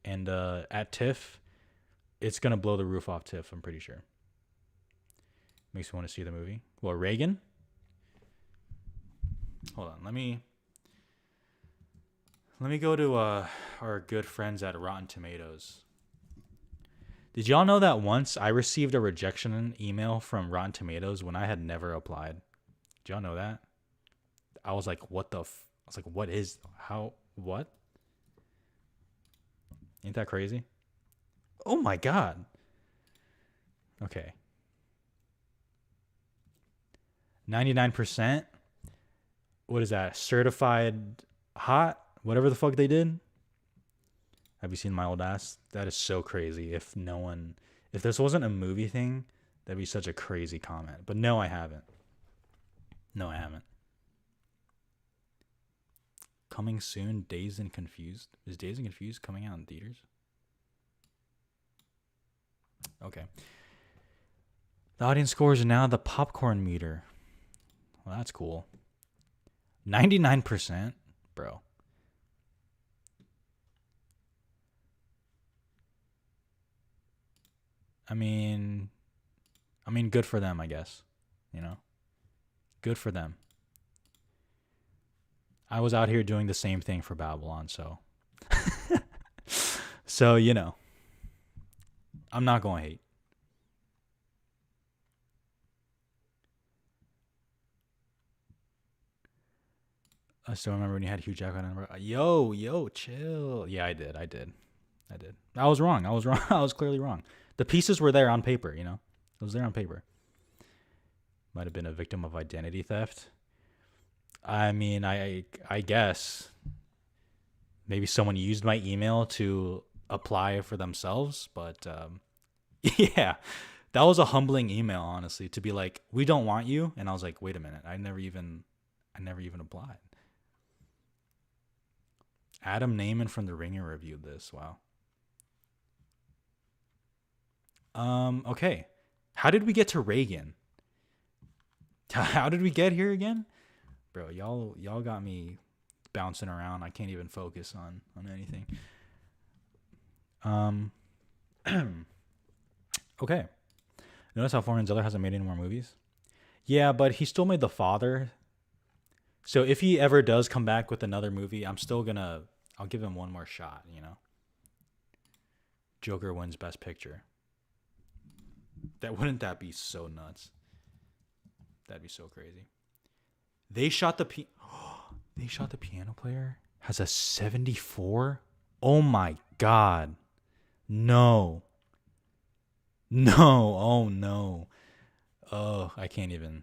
and at TIFF, it's gonna blow the roof off TIFF. I'm pretty sure. Makes me want to see the movie. Well, Reagan. Hold on. Let me go to our good friends at Rotten Tomatoes. Did y'all know that once I received a rejection email from Rotten Tomatoes when I had never applied? Did y'all know that? I was like, what the? I was like, what is? How? What? Ain't that crazy? Oh my god. Okay. 99%. What is that? Certified hot? Whatever the fuck they did. Have you seen my old ass? That is so crazy. If this wasn't a movie thing, that'd be such a crazy comment. But no, I haven't. No, I haven't. Coming soon, Dazed and Confused. Is Dazed and Confused coming out in theaters? Okay. The audience scores are now the popcorn meter. Well, that's cool. 99%? Bro. I mean, good for them, I guess. You know? Good for them. I was out here doing the same thing for Babylon, so. So, you know. I'm not going to hate. I still remember when you had Hugh Jackman. Yo, chill. Yeah, I did. I was wrong. I was clearly wrong. The pieces were there on paper, you know? It was there on paper. Might have been a victim of identity theft. I mean, I guess maybe someone used my email to apply for themselves, but yeah, that was a humbling email, honestly, to be like, we don't want you. And I was like, wait a minute. I never even applied. Adam Naiman from The Ringer reviewed this. Wow. Okay. How did we get to Reagan? How did we get here again? Bro, y'all got me bouncing around. I can't even focus on anything. Okay. Notice how Florian Zeller hasn't made any more movies? Yeah, but he still made The Father. So if he ever does come back with another movie, I'll give him one more shot, you know? Joker wins Best Picture. Wouldn't that be so nuts? That'd be so crazy. They shot the piano player has a 74. Oh my god. No. Oh no. Oh, I can't even.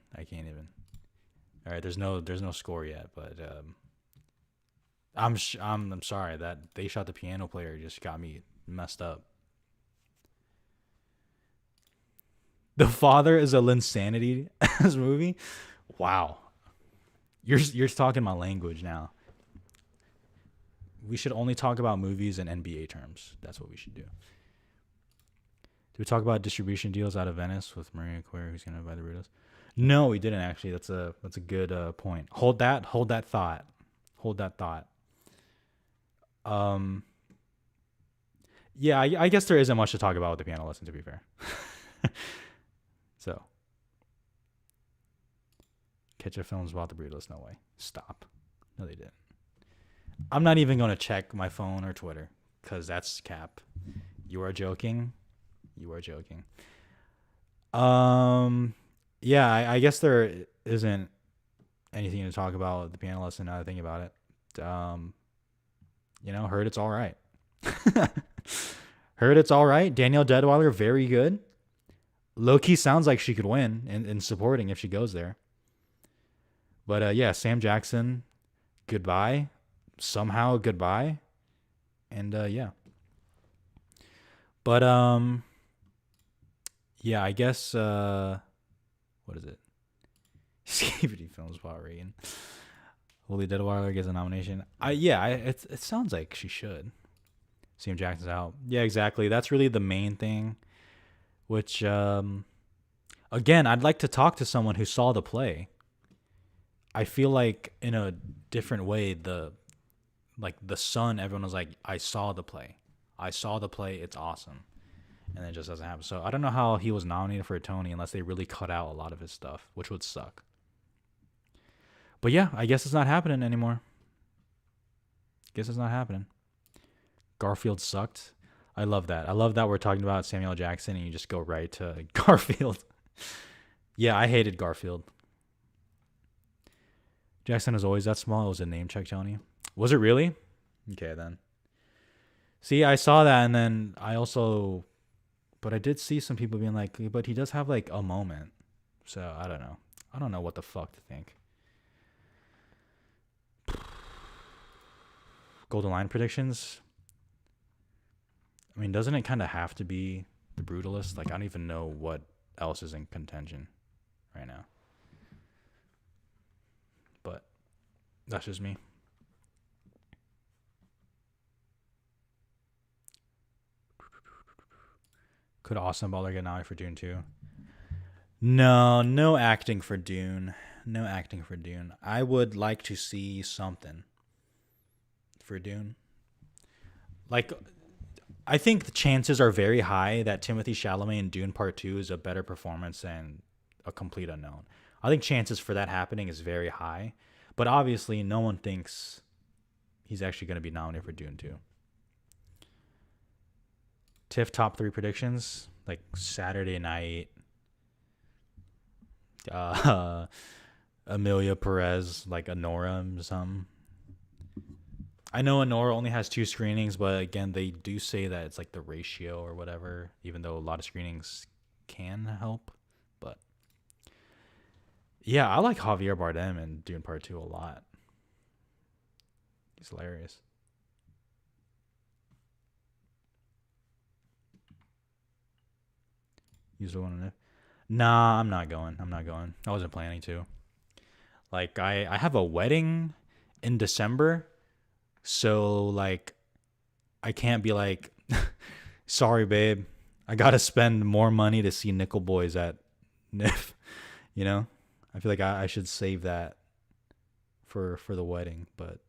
All right, there's no score yet, but I'm sorry that They Shot the Piano Player just got me messed up. The Father is a Linsanity movie. Wow, you're talking my language now. We should only talk about movies in NBA terms. That's what we should do. Did we talk about distribution deals out of Venice with Maria Queer, who's gonna buy the Brutalist? No, we didn't actually. That's a good point. Hold that thought. Yeah, I guess there isn't much to talk about with the piano lesson, to be fair. So, Ketchup Films bought the Brutalist. No way. Stop. No, they didn't. I'm not even going to check my phone or Twitter because that's cap. You are joking. You are joking. Yeah, I guess there isn't anything to talk about with the piano lesson now that I think about it. Heard it's all right. Heard it's all right. Danielle Deadweiler, very good. Low-key sounds like she could win in supporting if she goes there. But yeah, Sam Jackson, goodbye. Somehow goodbye. And yeah. But yeah, I guess what is it? Safety films about Reagan. Holy Deadweiler gets a nomination. It sounds like she should. Sam Jackson's out. Yeah, exactly. That's really the main thing. Which again, I'd like to talk to someone who saw the play. I feel like in a different way, the Sun, everyone was like, I saw the play. It's awesome. And it just doesn't happen. So I don't know how he was nominated for a Tony unless they really cut out a lot of his stuff, which would suck. But yeah, I guess it's not happening anymore. Guess it's not happening. Garfield sucked. I love that. I love that we're talking about Samuel Jackson and you just go right to Garfield. Yeah, I hated Garfield. Jackson was always that small. It was a name check, Tony. Was it really? Okay, then. See, I saw that, and then but I did see some people being like, but he does have like a moment. So I don't know. I don't know what the fuck to think. Golden Line predictions. I mean, doesn't it kind of have to be the Brutalist? Like, I don't even know what else is in contention right now. But that's just me. Could Austin Butler get nominated for Dune 2? No acting for Dune. No acting for Dune. I would like to see something for Dune. Like, I think the chances are very high that Timothée Chalamet in Dune Part 2 is a better performance than A Complete Unknown. I think chances for that happening is very high. But obviously, no one thinks he's actually going to be nominated for Dune 2. TIFF top 3 predictions, like Saturday night. Amelia Perez, like Anora or something. I know Anora only has 2 screenings, but again, they do say that it's like the ratio or whatever, even though a lot of screenings can help. But yeah, I like Javier Bardem in Dune Part 2 a lot. He's hilarious. Use the one. Nah, I'm not going. I wasn't planning to. Like, I have a wedding in December, so like I can't be like, sorry, babe, I gotta spend more money to see Nickel Boys at NIF. You know, I feel like I should save that for the wedding. But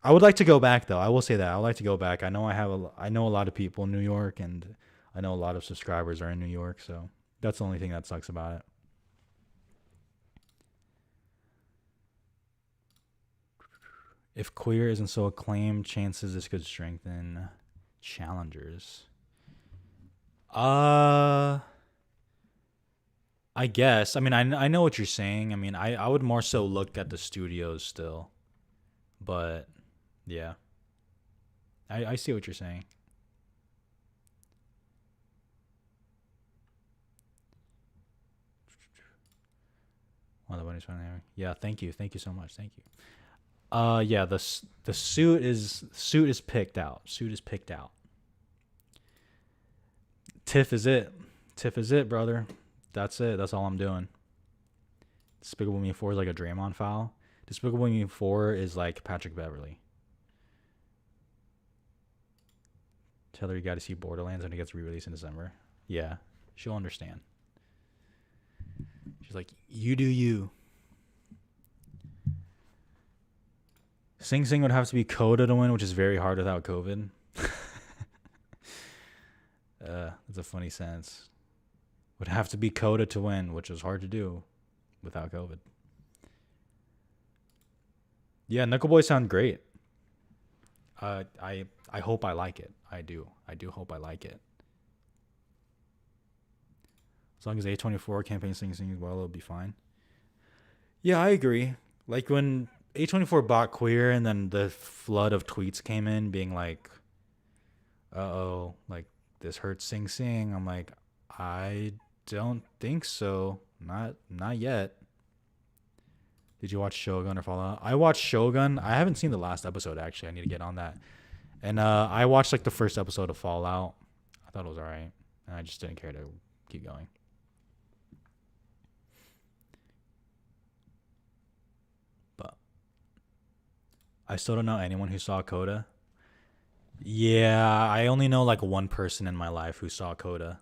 I would like to go back, though. I will say that I would like to go back. I know I know a lot of people in New York, and I know a lot of subscribers are in New York, so that's the only thing that sucks about it. If Queer isn't so acclaimed, chances this could strengthen challengers. I guess. I mean, I know what you're saying. I mean, I would more so look at the studios still. But, yeah. I see what you're saying. Yeah, thank you so much. Thank you. Yeah, the suit is picked out. TIFF is it, brother. That's it. That's all I'm doing. Despicable Me 4 is like a Draymond foul. Despicable Me 4 is like Patrick Beverly. Tell her you got to see Borderlands when it gets re-released in December. Yeah, she'll understand. She's like, you do you. Sing Sing would have to be Coda to win, which is very hard without COVID. That's a funny sentence. Would have to be Coda to win, which is hard to do without COVID. Yeah, Nickel Boy sound great. I hope I like it. I do. I do hope I like it. As long as A24 campaign sings well, it'll be fine. Yeah, I agree. Like when A24 bought Queer and then the flood of tweets came in being like, "Uh-oh, like this hurts Sing Sing." I'm like, "I don't think so. Not yet." Did you watch Shogun or Fallout? I watched Shogun. I haven't seen the last episode actually. I need to get on that. And I watched like the first episode of Fallout. I thought it was alright. And I just didn't care to keep going. But I still don't know anyone who saw Coda. Yeah, I only know like one person in my life who saw Coda.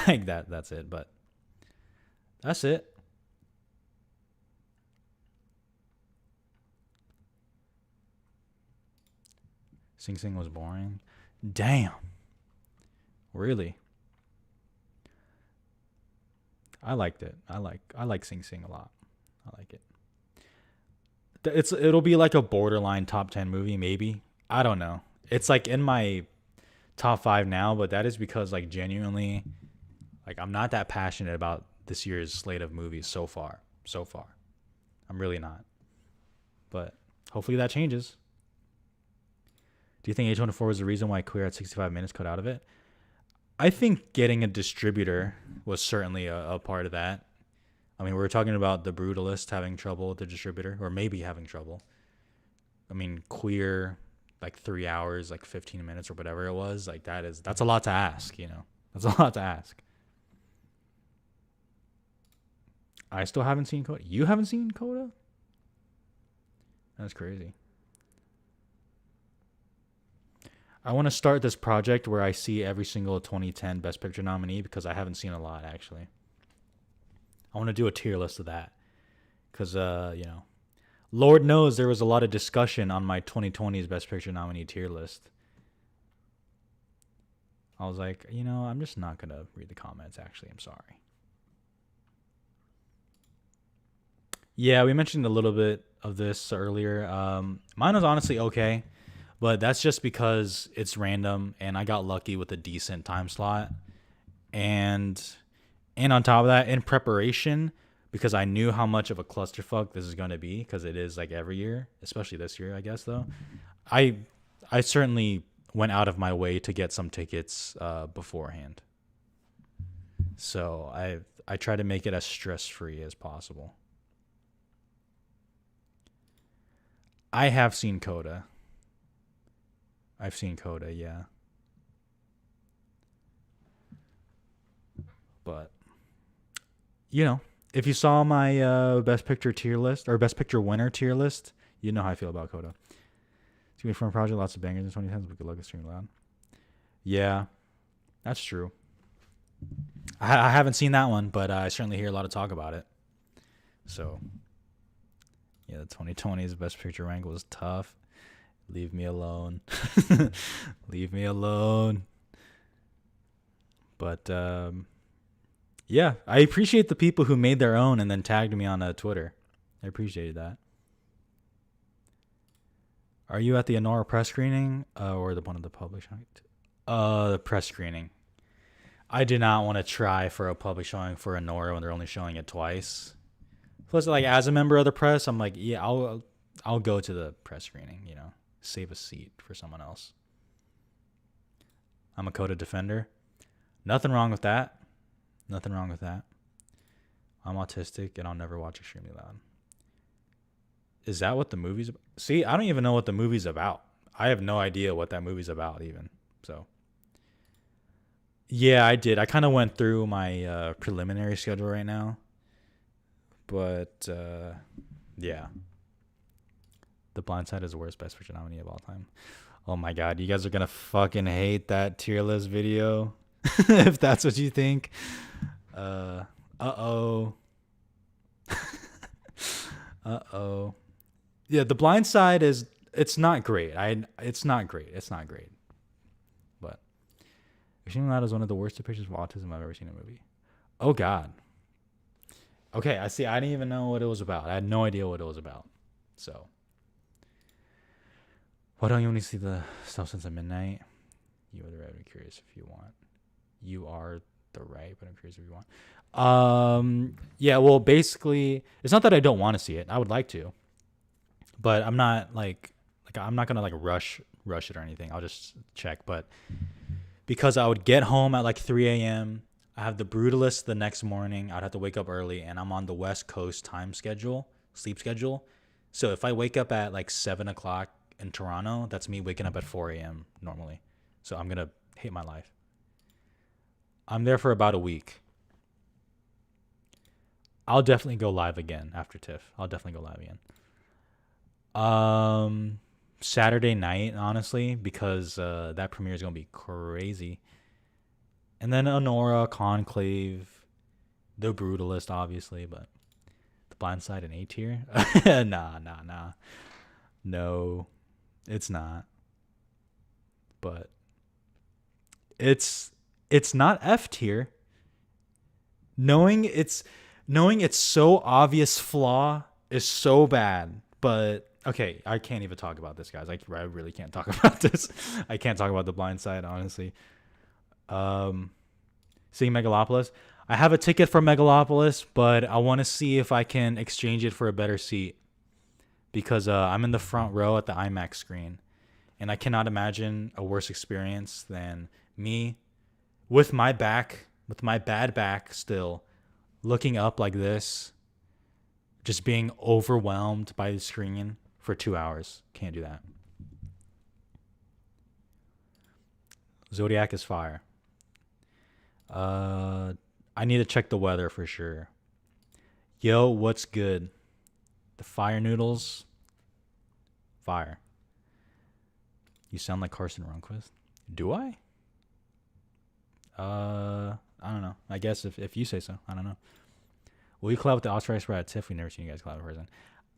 Like that's it, but that's it. Sing Sing was boring. Damn. Really? I liked it. I like Sing Sing a lot. I like it. It'll be like a borderline top 10 movie maybe. I don't know. It's like in my top 5 now, but that is because like genuinely like I'm not that passionate about this year's slate of movies so far. So far. I'm really not. But hopefully that changes. Do you think A24 was the reason why Queer at 65 Minutes cut out of it? I think getting a distributor was certainly a part of that. I mean, we were talking about the Brutalist having trouble with the distributor, or maybe having trouble. I mean, Queer, like 3 hours, like 15 minutes or whatever it was, like that's a lot to ask, you know? That's a lot to ask. I still haven't seen Coda. You haven't seen Coda? That's crazy. I want to start this project where I see every single 2010 Best Picture nominee because I haven't seen a lot actually. I want to do a tier list of that because Lord knows there was a lot of discussion on my 2020's Best Picture nominee tier list. I was like, I'm just not gonna read the comments. Actually, I'm sorry. Yeah, we mentioned a little bit of this earlier. Mine was honestly okay. But that's just because it's random and I got lucky with a decent time slot. And on top of that, in preparation, because I knew how much of a clusterfuck this is going to be, because it is like every year, especially this year, I guess though. I I certainly went out of my way to get some tickets beforehand. So I try to make it as stress free as possible. I have seen Coda. I've seen Coda, yeah. But if you saw my best picture tier list or best picture winner tier list, you know how I feel about Coda. It's gonna be a fun project, lots of bangers in 2010s, but good luck streaming loud. Yeah, that's true. I haven't seen that one, but I certainly hear a lot of talk about it. So yeah, the 2020s best picture rank was tough. Leave me alone. Leave me alone. But yeah, I appreciate the people who made their own and then tagged me on Twitter. I appreciated that. Are you at the Honora press screening or the one of the public showing? The press screening. I did not want to try for a public showing for Honora when they're only showing it twice. Plus, like as a member of the press, I'm like, yeah, I'll go to the press screening. Save a seat for someone else. I'm a Coda defender. Nothing wrong with that. Nothing wrong with that. I'm autistic and I'll never watch Extremely Loud. Is that what the movie's about? See, I don't even know what the movie's about. I have no idea what that movie's about even. So, yeah, I did. I kind of went through my preliminary schedule right now. But, yeah. The Blind Side is the worst Best Picture nominee of all time. Oh my god, you guys are gonna fucking hate that tier list video. If that's what you think. Uh-oh. Uh-oh. Yeah, The Blind Side it's not great. It's not great. It's not great. But Extremely Loud is one of the worst depictions of autism I've ever seen in a movie. Oh god. Okay, I see. I didn't even know what it was about. I had no idea what it was about. So, why don't you only see the stuff since midnight? You are the right, but I'm curious if you want. You are the right, but I'm curious if you want. Yeah, well, basically, it's not that I don't want to see it. I would like to, but I'm not like I'm not gonna like rush it or anything. I'll just check. But because I would get home at like 3 a.m., I have the Brutalist the next morning. I'd have to wake up early, and I'm on the West Coast sleep schedule. So if I wake up at like 7 o'clock in Toronto, that's me waking up at 4 a.m. normally. So I'm gonna hate my life. I'm there for about a week. I'll definitely go live again after TIFF. I'll definitely go live again. Saturday night, honestly, because that premiere is gonna be crazy. And then Honora, Conclave, The Brutalist, obviously, but The Blind Side in A tier? Nah. No, it's not. But it's not F tier. Knowing its so obvious flaw is so bad. But okay, I can't even talk about this, guys. I really can't talk about this. I can't talk about The Blind Side, honestly. Seeing Megalopolis. I have a ticket for Megalopolis, but I want to see if I can exchange it for a better seat because I'm in the front row at the IMAX screen, and I cannot imagine a worse experience than me with my bad back still, looking up like this, just being overwhelmed by the screen for 2 hours. Can't do that. Zodiac is fire. I need to check the weather for sure. Yo, what's good? The fire noodles. Fire. You sound like Carson Ronquist. Do I? I don't know. I guess if you say so. I don't know. Will you collab with the Oscar Spread at TIFF? We've never seen you guys collab in person.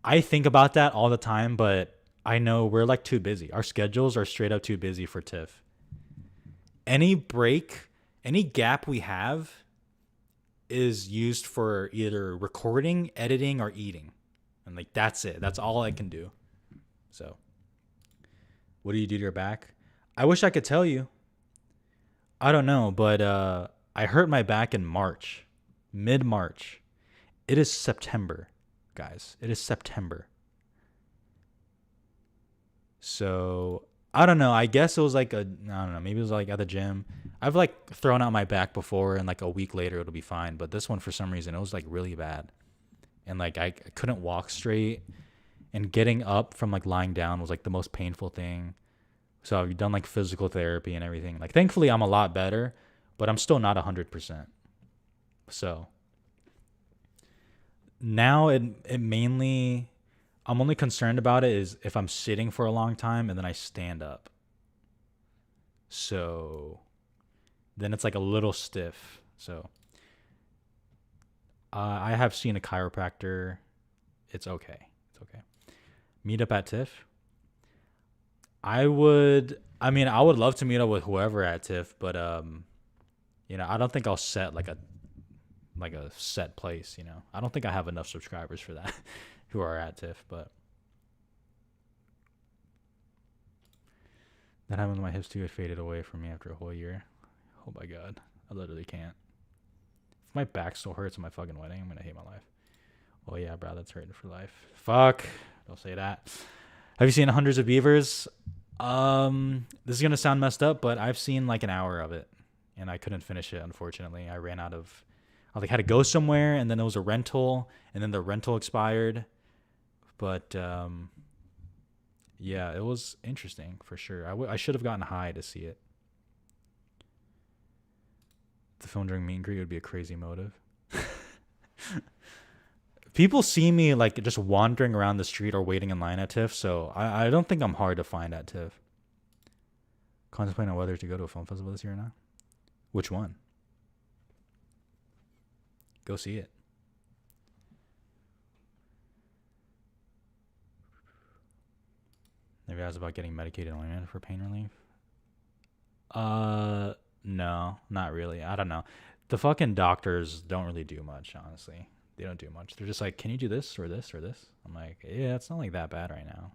I think about that all the time, but I know we're like too busy. Our schedules are straight up too busy for TIFF. Any gap we have is used for either recording, editing, or eating. And like that's it. That's all I can do. So what do you do to your back? I wish I could tell you. I don't know, but I hurt my back in March. Mid-March. It is September, guys. It is September. So I don't know. I guess it was like I don't know. Maybe it was like at the gym. I've like thrown out my back before, and like a week later it'll be fine. But this one, for some reason, it was like really bad, and like I couldn't walk straight, and getting up from like lying down was like the most painful thing. So I've done like physical therapy and everything. Like thankfully I'm a lot better, but I'm still not 100%. So now it mainly, I'm only concerned about it is if I'm sitting for a long time and then I stand up. So then it's like a little stiff. So I have seen a chiropractor. It's okay. Meet up at TIFF. I would love to meet up with whoever at TIFF, but I don't think I'll set like a set place, I don't think I have enough subscribers for that who are at TIFF, but that happened when my hips too. It faded away from me after a whole year. Oh my god. I literally can't. If my back still hurts at my fucking wedding, I'm gonna hate my life. Oh yeah, bro, that's hurting for life. Fuck. Don't say that. Have you seen Hundreds of Beavers? This is gonna sound messed up, but I've seen like an hour of it, and I couldn't finish it. Unfortunately, I had to go somewhere, and then it was a rental, and then the rental expired. But yeah, it was interesting for sure. I should have gotten high to see it. The film during meet and greet would be a crazy motive. People see me like just wandering around the street or waiting in line at TIFF, so I don't think I'm hard to find at TIFF. Contemplating on whether to go to a film festival this year or not. Which one? Go see it. Maybe I was about getting medicated ointment for pain relief. No, not really. I don't know. The fucking doctors don't really do much, honestly. They don't do much. They're just like, can you do this or this or this? I'm like, yeah, it's not like that bad right now.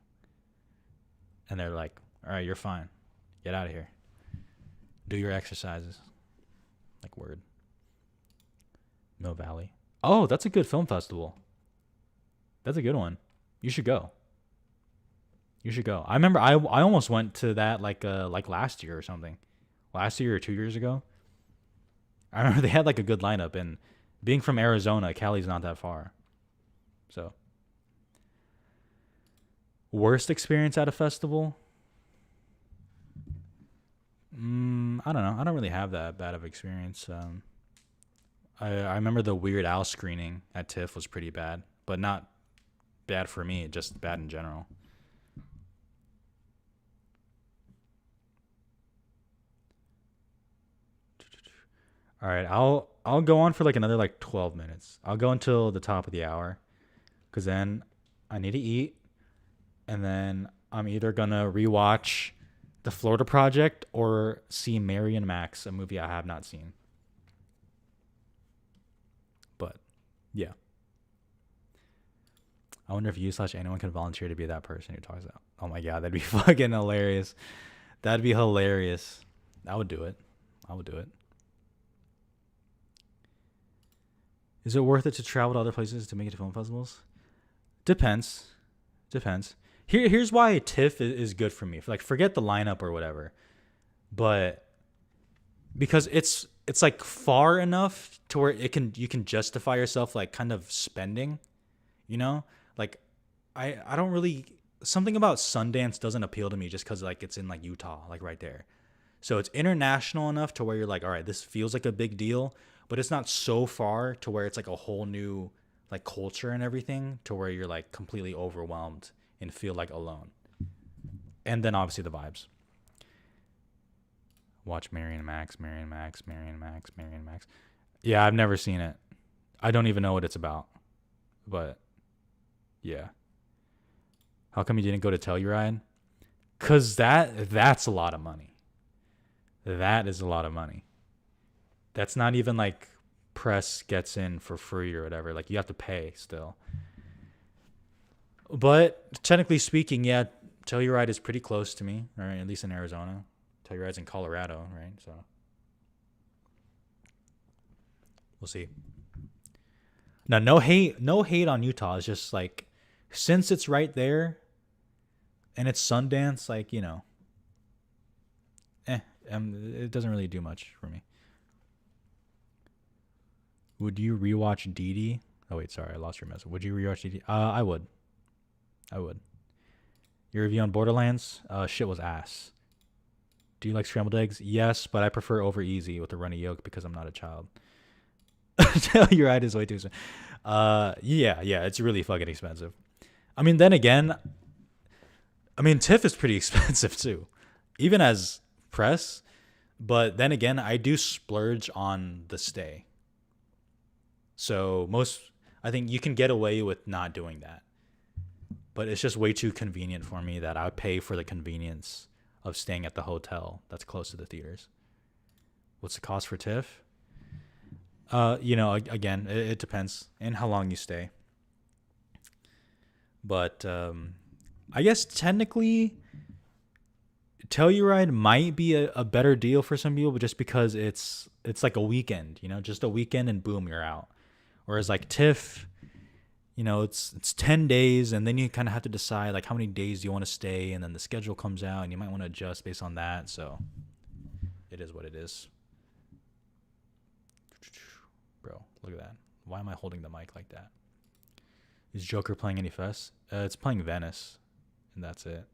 And they're like, all right, you're fine. Get out of here. Do your exercises. Like, word. Mill Valley. Oh, that's a good film festival. That's a good one. You should go. You should go. I remember I almost went to that like last year or something. Last year or 2 years ago. I remember they had like a good lineup, and being from Arizona, Cali's not that far. So, worst experience at a festival? I don't know. I don't really have that bad of experience. I remember the Weird Al screening at TIFF was pretty bad, but not bad for me, just bad in general. All right, I'll go on for like another like 12 minutes. I'll go until the top of the hour, cuz then I need to eat, and then I'm either going to rewatch The Florida Project or see Mary and Max, a movie I have not seen. But yeah. I wonder if you/anyone can volunteer to be that person who talks about. Oh my god, that'd be fucking hilarious. That'd be hilarious. I would do it. I would do it. Is it worth it to travel to other places to make it to film festivals? Depends. Depends. Here's why TIFF is good for me. Like, forget the lineup or whatever, but because it's like far enough to where you can justify yourself like kind of spending, you know? Like, I don't really, something about Sundance doesn't appeal to me just because like it's in like Utah, like right there. So it's international enough to where you're like, all right, this feels like a big deal, but it's not so far to where it's like a whole new like culture and everything to where you're like completely overwhelmed and feel like alone. And then obviously the vibes. Watch Mary and Max, Mary and Max, Mary and Max, Mary and Max. Yeah, I've never seen it. I don't even know what it's about. But yeah. How come you didn't go to Telluride? Cause that's a lot of money. That is a lot of money. That's not even like press gets in for free or whatever. Like, you have to pay still. But technically speaking, yeah, Telluride is pretty close to me, right? At least in Arizona. Telluride's in Colorado, right? So we'll see. Now, no hate on Utah. It's just like, since it's right there and it's Sundance, like, you know, it doesn't really do much for me. Would you rewatch Dee Dee? Oh wait, sorry, I lost your message. Would you rewatch Dee Dee? I would. Your review on Borderlands? Shit was ass. Do you like scrambled eggs? Yes, but I prefer over easy with a runny yolk because I'm not a child. Your right is way too expensive. Yeah, it's really fucking expensive. I mean, then again, TIFF is pretty expensive too, even as press. But then again, I do splurge on the stay. So I think you can get away with not doing that. But it's just way too convenient for me that I pay for the convenience of staying at the hotel that's close to the theaters. What's the cost for TIFF? Again, it depends and how long you stay. But I guess technically Telluride might be a better deal for some people, but just because it's like a weekend, just a weekend and boom, you're out. Whereas like TIFF, it's 10 days, and then you kind of have to decide like how many days you want to stay, and then the schedule comes out and you might want to adjust based on that. So it is what it is. Bro, look at that. Why am I holding the mic like that? Is Joker playing any fest? It's playing Venice, and that's it.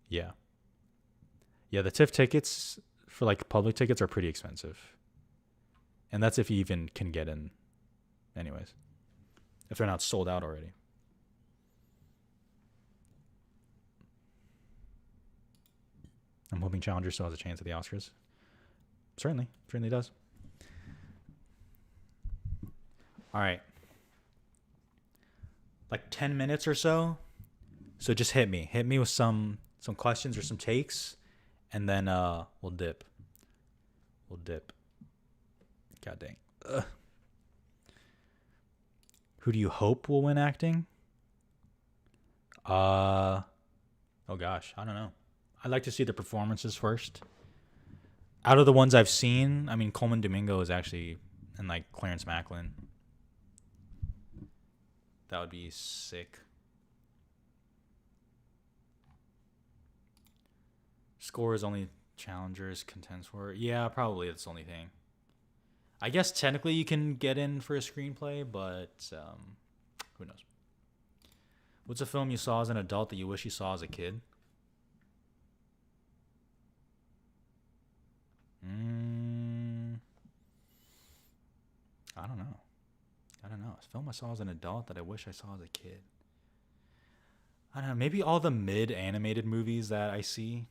Yeah. Yeah, the TIFF tickets for like public tickets are pretty expensive. And that's if you even can get in anyways. If they're not sold out already. I'm hoping Challenger still has a chance at the Oscars. Certainly does. All right. Like 10 minutes or so. So just hit me with some questions or some takes, and then we'll dip. We'll dip. God dang. Ugh. Who do you hope will win acting? Oh gosh, I don't know. I'd like to see the performances first. Out of the ones I've seen, I mean, Coleman Domingo is actually, and like Clarence Macklin. That would be sick. Score is only challengers, contends for. Yeah, probably that's the only thing. I guess technically you can get in for a screenplay, but who knows? What's a film you saw as an adult that you wish you saw as a kid? I don't know. A film I saw as an adult that I wish I saw as a kid. I don't know. Maybe all the mid animated movies that I see.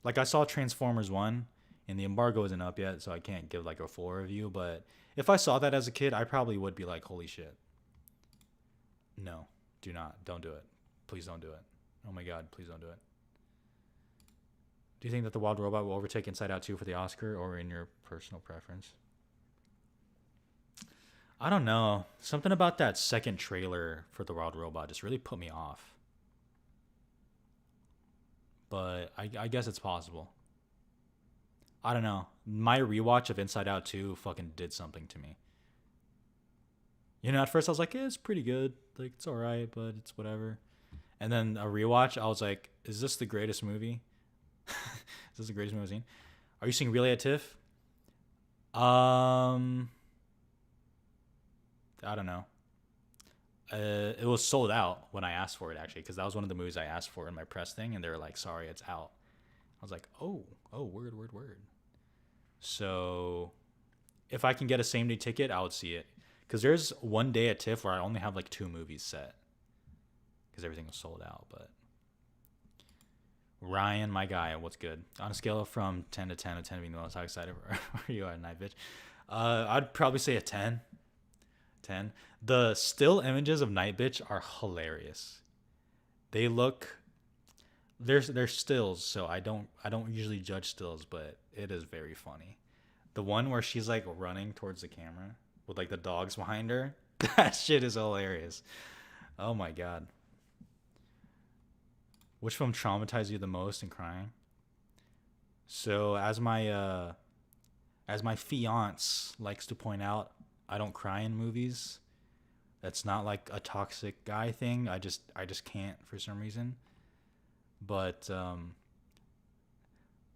Like I saw Transformers 1, and the embargo isn't up yet, so I can't give like a full review. But if I saw that as a kid, I probably would be like, holy shit. No, do not. Don't do it. Please don't do it. Oh my God, please don't do it. Do you think that The Wild Robot will overtake Inside Out 2 for the Oscar, or in your personal preference? I don't know. Something about that second trailer for The Wild Robot just really put me off. But I guess it's possible. I don't know. My rewatch of Inside Out 2 fucking did something to me. You know, at first I was like, it's pretty good. Like, it's alright, but it's whatever. And then a rewatch, I was like, is this the greatest movie? Is this the greatest movie I've seen? Are you seeing Relay at TIFF? I don't know. It was sold out when I asked for it, actually, because that was one of the movies I asked for in my press thing, and they were like, sorry, it's out. I was like, oh, word. So if I can get a same-day ticket, I would see it. Because there's one day at TIFF where I only have like 2 movies set, because everything was sold out. But Ryan, my guy, what's good? On a scale from 10 to 10, a 10 being the most excited are you at night, bitch? I'd probably say a 10. 10. The still images of Night Bitch are hilarious. They look, they're stills, so I don't usually judge stills, but it is very funny. The one where she's like running towards the camera with like the dogs behind her, that shit is hilarious. Oh my God. Which film traumatized you the most and crying? So as my fiance likes to point out, I don't cry in movies. That's not like a toxic guy thing. I just can't for some reason. But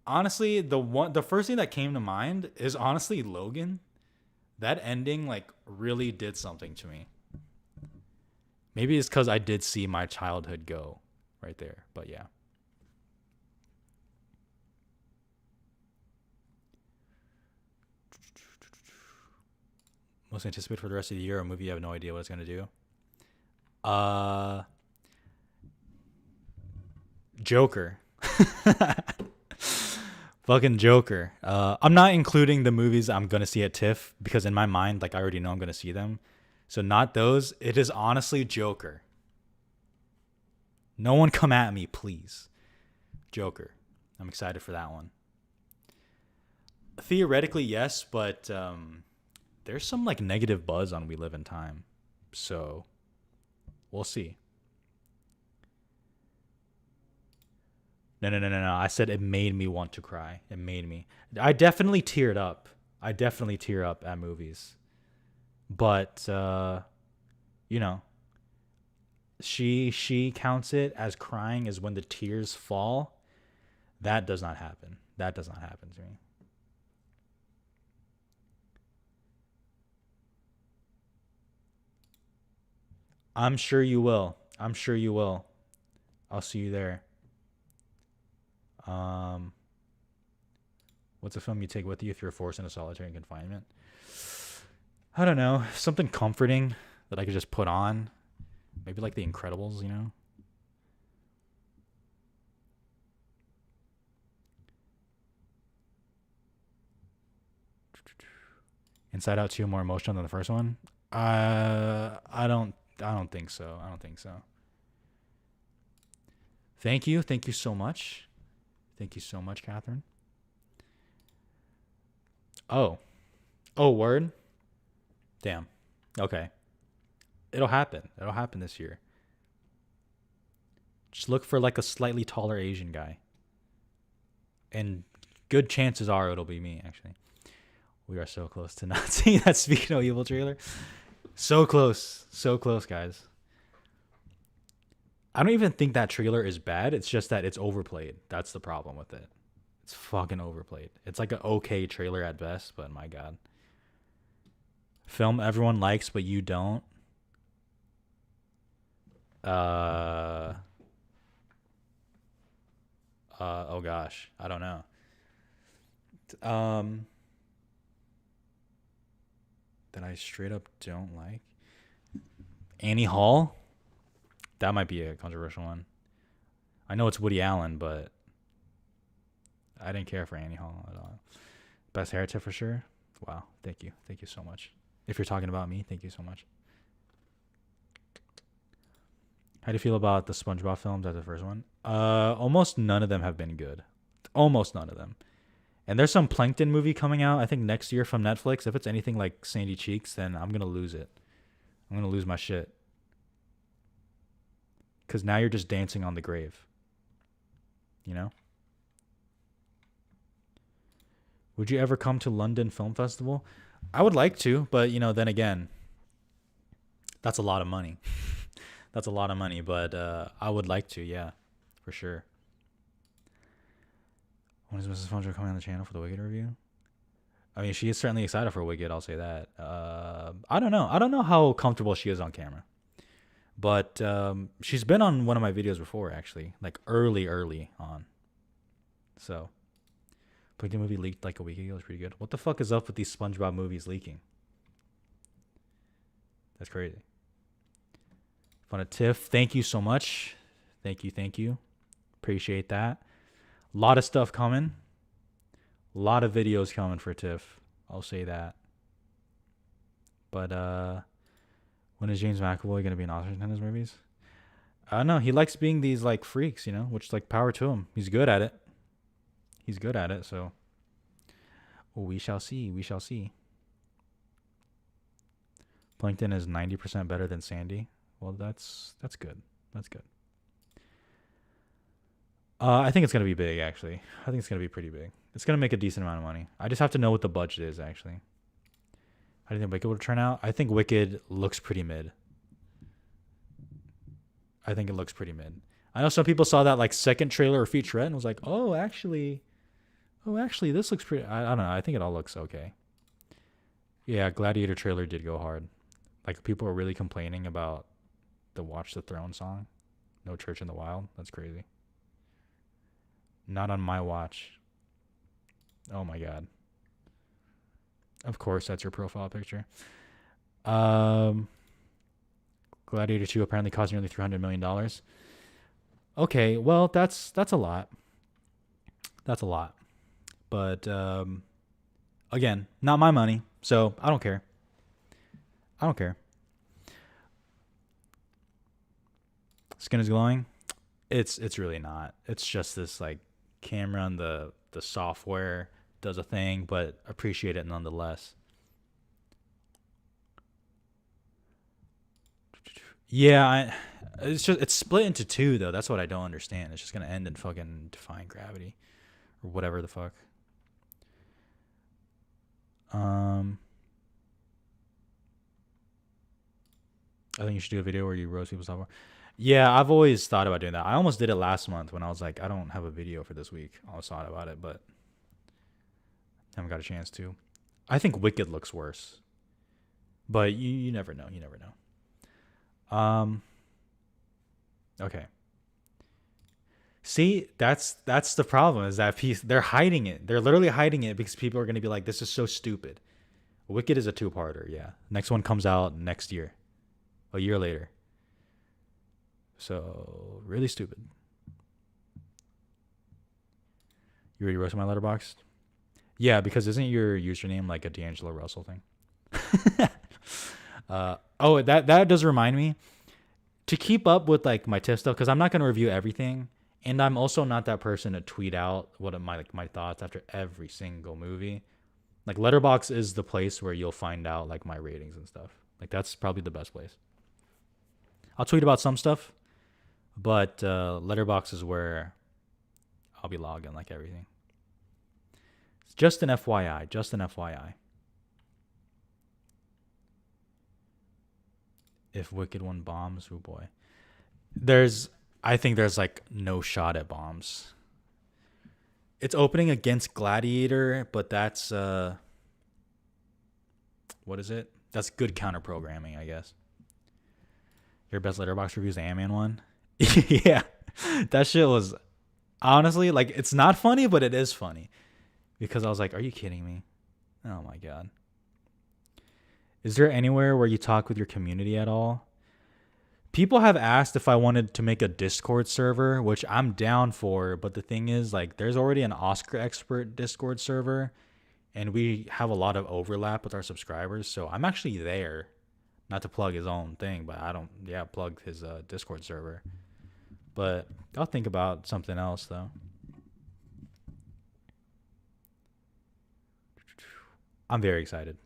honestly, the first thing that came to mind is honestly Logan. That ending like really did something to me. Maybe it's because I did see my childhood go right there. But yeah. Most anticipated for the rest of the year, a movie you have no idea what it's gonna do. Joker. Fucking Joker. I'm not including the movies I'm gonna see at TIFF because in my mind, like I already know I'm gonna see them. So not those. It is honestly Joker. No one come at me, please. Joker. I'm excited for that one. Theoretically, yes, but there's some like negative buzz on We Live in Time. So we'll see. No. I said it made me want to cry. It made me. I definitely teared up. I definitely tear up at movies. But you know, she counts it as crying as when the tears fall. That does not happen. That does not happen to me. I'm sure you will. I'm sure you will. I'll see you there. What's a film you take with you if you're forced into solitary confinement? I don't know. Something comforting that I could just put on. Maybe like The Incredibles, you know? Inside Out 2 more emotional than the first one? I don't think so. Thank you so much. Thank you so much, Catherine. Oh. Oh, word? Damn. Okay. It'll happen. It'll happen this year. Just look for like a slightly taller Asian guy. And good chances are it'll be me, actually. We are so close to not seeing that Speak No Evil trailer. So close. So close, guys. I don't even think that trailer is bad. It's just that it's overplayed. That's the problem with it. It's fucking overplayed. It's like an okay trailer at best, but my God. Film everyone likes, but you don't. Oh gosh. I don't know. That I straight up don't like. Annie Hall? That might be a controversial one. I know it's Woody Allen, but I didn't care for Annie Hall at all. Best hair tip for sure. Wow. Thank you. Thank you so much. If you're talking about me, thank you so much. How do you feel about the SpongeBob films as the first one? Almost none of them have been good. Almost none of them. And there's some Plankton movie coming out, I think next year from Netflix. If it's anything like Sandy Cheeks, then I'm going to lose it. I'm going to lose my shit. Because now you're just dancing on the grave. You know? Would you ever come to London Film Festival? I would like to, but, you know, then again, that's a lot of money. That's a lot of money, but I would like to, yeah, for sure. When is Mrs. Fonjo coming on the channel for the Wicked review? I mean, she is certainly excited for Wicked, I'll say that. I don't know. I don't know how comfortable she is on camera. But she's been on one of my videos before, actually. Like, early on. So, Plankton movie leaked like a week ago. It was pretty good. What the fuck is up with these SpongeBob movies leaking? That's crazy. Fun at TIFF. Thank you so much. Thank you. Appreciate that. A lot of stuff coming. A lot of videos coming for TIFF. I'll say that. But when is James McAvoy going to be in Oscar contenders movies? I don't know. He likes being these like freaks, you know, which like power to him. He's good at it. So we shall see. Plankton is 90% better than Sandy. Well, that's good. I think it's going to be big, actually. I think it's going to be pretty big. It's going to make a decent amount of money. I just have to know what the budget is, actually. How do you think Wicked will turn out? I think Wicked looks pretty mid. I know some people saw that like second trailer or featurette and was like, oh, actually, this looks pretty. I don't know. I think it all looks okay. Yeah, Gladiator trailer did go hard. Like, people are really complaining about the Watch the Throne song. No Church in the Wild. That's crazy. Not on my watch. Oh my God. Of course, that's your profile picture. Gladiator 2 apparently cost nearly $300 million. Okay, well, that's a lot. But again, not my money, so I don't care. Skin is glowing. It's really not. It's just this like camera and the software does a thing, but appreciate it nonetheless. Yeah, it's split into two though. That's what I don't understand. It's just gonna end in fucking Defying Gravity or whatever the fuck. I think you should do a video where you roast people's software. Yeah, I've always thought about doing that. I almost did it last month when I was like, I don't have a video for this week. I always thought about it, but haven't got a chance to. I think Wicked looks worse, but you never know. Okay. See, that's the problem, is that piece. They're hiding it. They're literally hiding it because people are going to be like, this is so stupid. Wicked is a 2-parter, yeah. Next one comes out next year. A year later. So, really stupid. You already roasted my letterbox? Yeah, because isn't your username like a D'Angelo Russell thing? That does remind me to keep up with like my TIFF stuff, because I'm not going to review everything, And I'm also not that person to tweet out what my thoughts after every single movie. Like Letterboxd is the place where you'll find out like my ratings and stuff. Like that's probably the best place. I'll tweet about some stuff, but Letterboxd is where I'll be logging like everything. It's just an FYI. Just an FYI. If Wicked One bombs, oh boy. I think there's like no shot at bombs. It's opening against Gladiator, but that's what is it? That's good counter programming, I guess. Your best Letterboxd reviews, the Ant-Man one. Yeah, that shit was honestly like it's not funny, but it is funny because I was like, "Are you kidding me?" Oh my god. Is there anywhere where you talk with your community at all? People have asked if I wanted to make a Discord server, which I'm down for. But the thing is, like, there's already an Oscar expert Discord server, and we have a lot of overlap with our subscribers. So I'm actually there, not to plug his own thing, but plug his Discord server. But I'll think about something else, though. I'm very excited.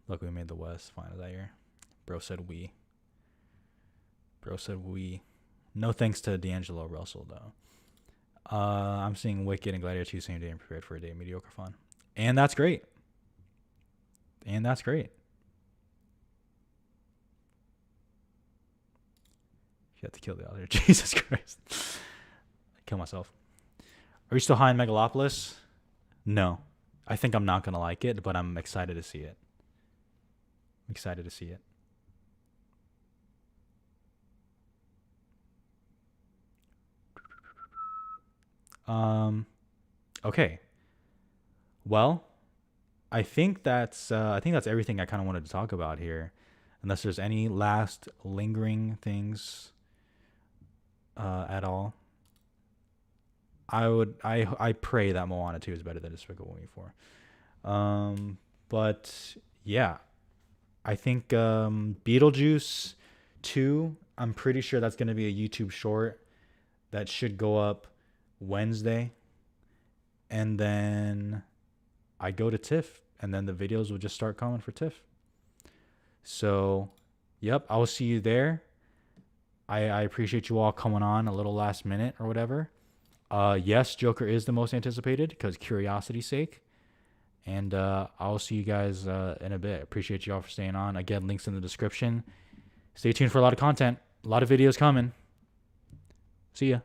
Look, we made the West final that year. Bro said we. No thanks to D'Angelo Russell, though. I'm seeing Wicked and Gladiator 2 same day and prepared for a day of mediocre fun. And that's great. You have to kill the other. Jesus Christ. I kill myself. Are you still high in Megalopolis? No. I think I'm not going to like it, but I'm excited to see it. Okay. Well, I think that's everything I kind of wanted to talk about here. Unless there's any last lingering things at all. I pray that Moana 2 is better than Despicable Me 4. But yeah, I think Beetlejuice 2, I'm pretty sure that's going to be a YouTube short that should go up Wednesday. And then I go to TIFF, and then the videos will just start coming for TIFF. So, yep, I will see you there. I appreciate you all coming on a little last minute or whatever. Yes, Joker is the most anticipated because curiosity's sake. And I'll see you guys in a bit. Appreciate you all for staying on. Again, links in the description. Stay tuned for a lot of content. A lot of videos coming. See ya.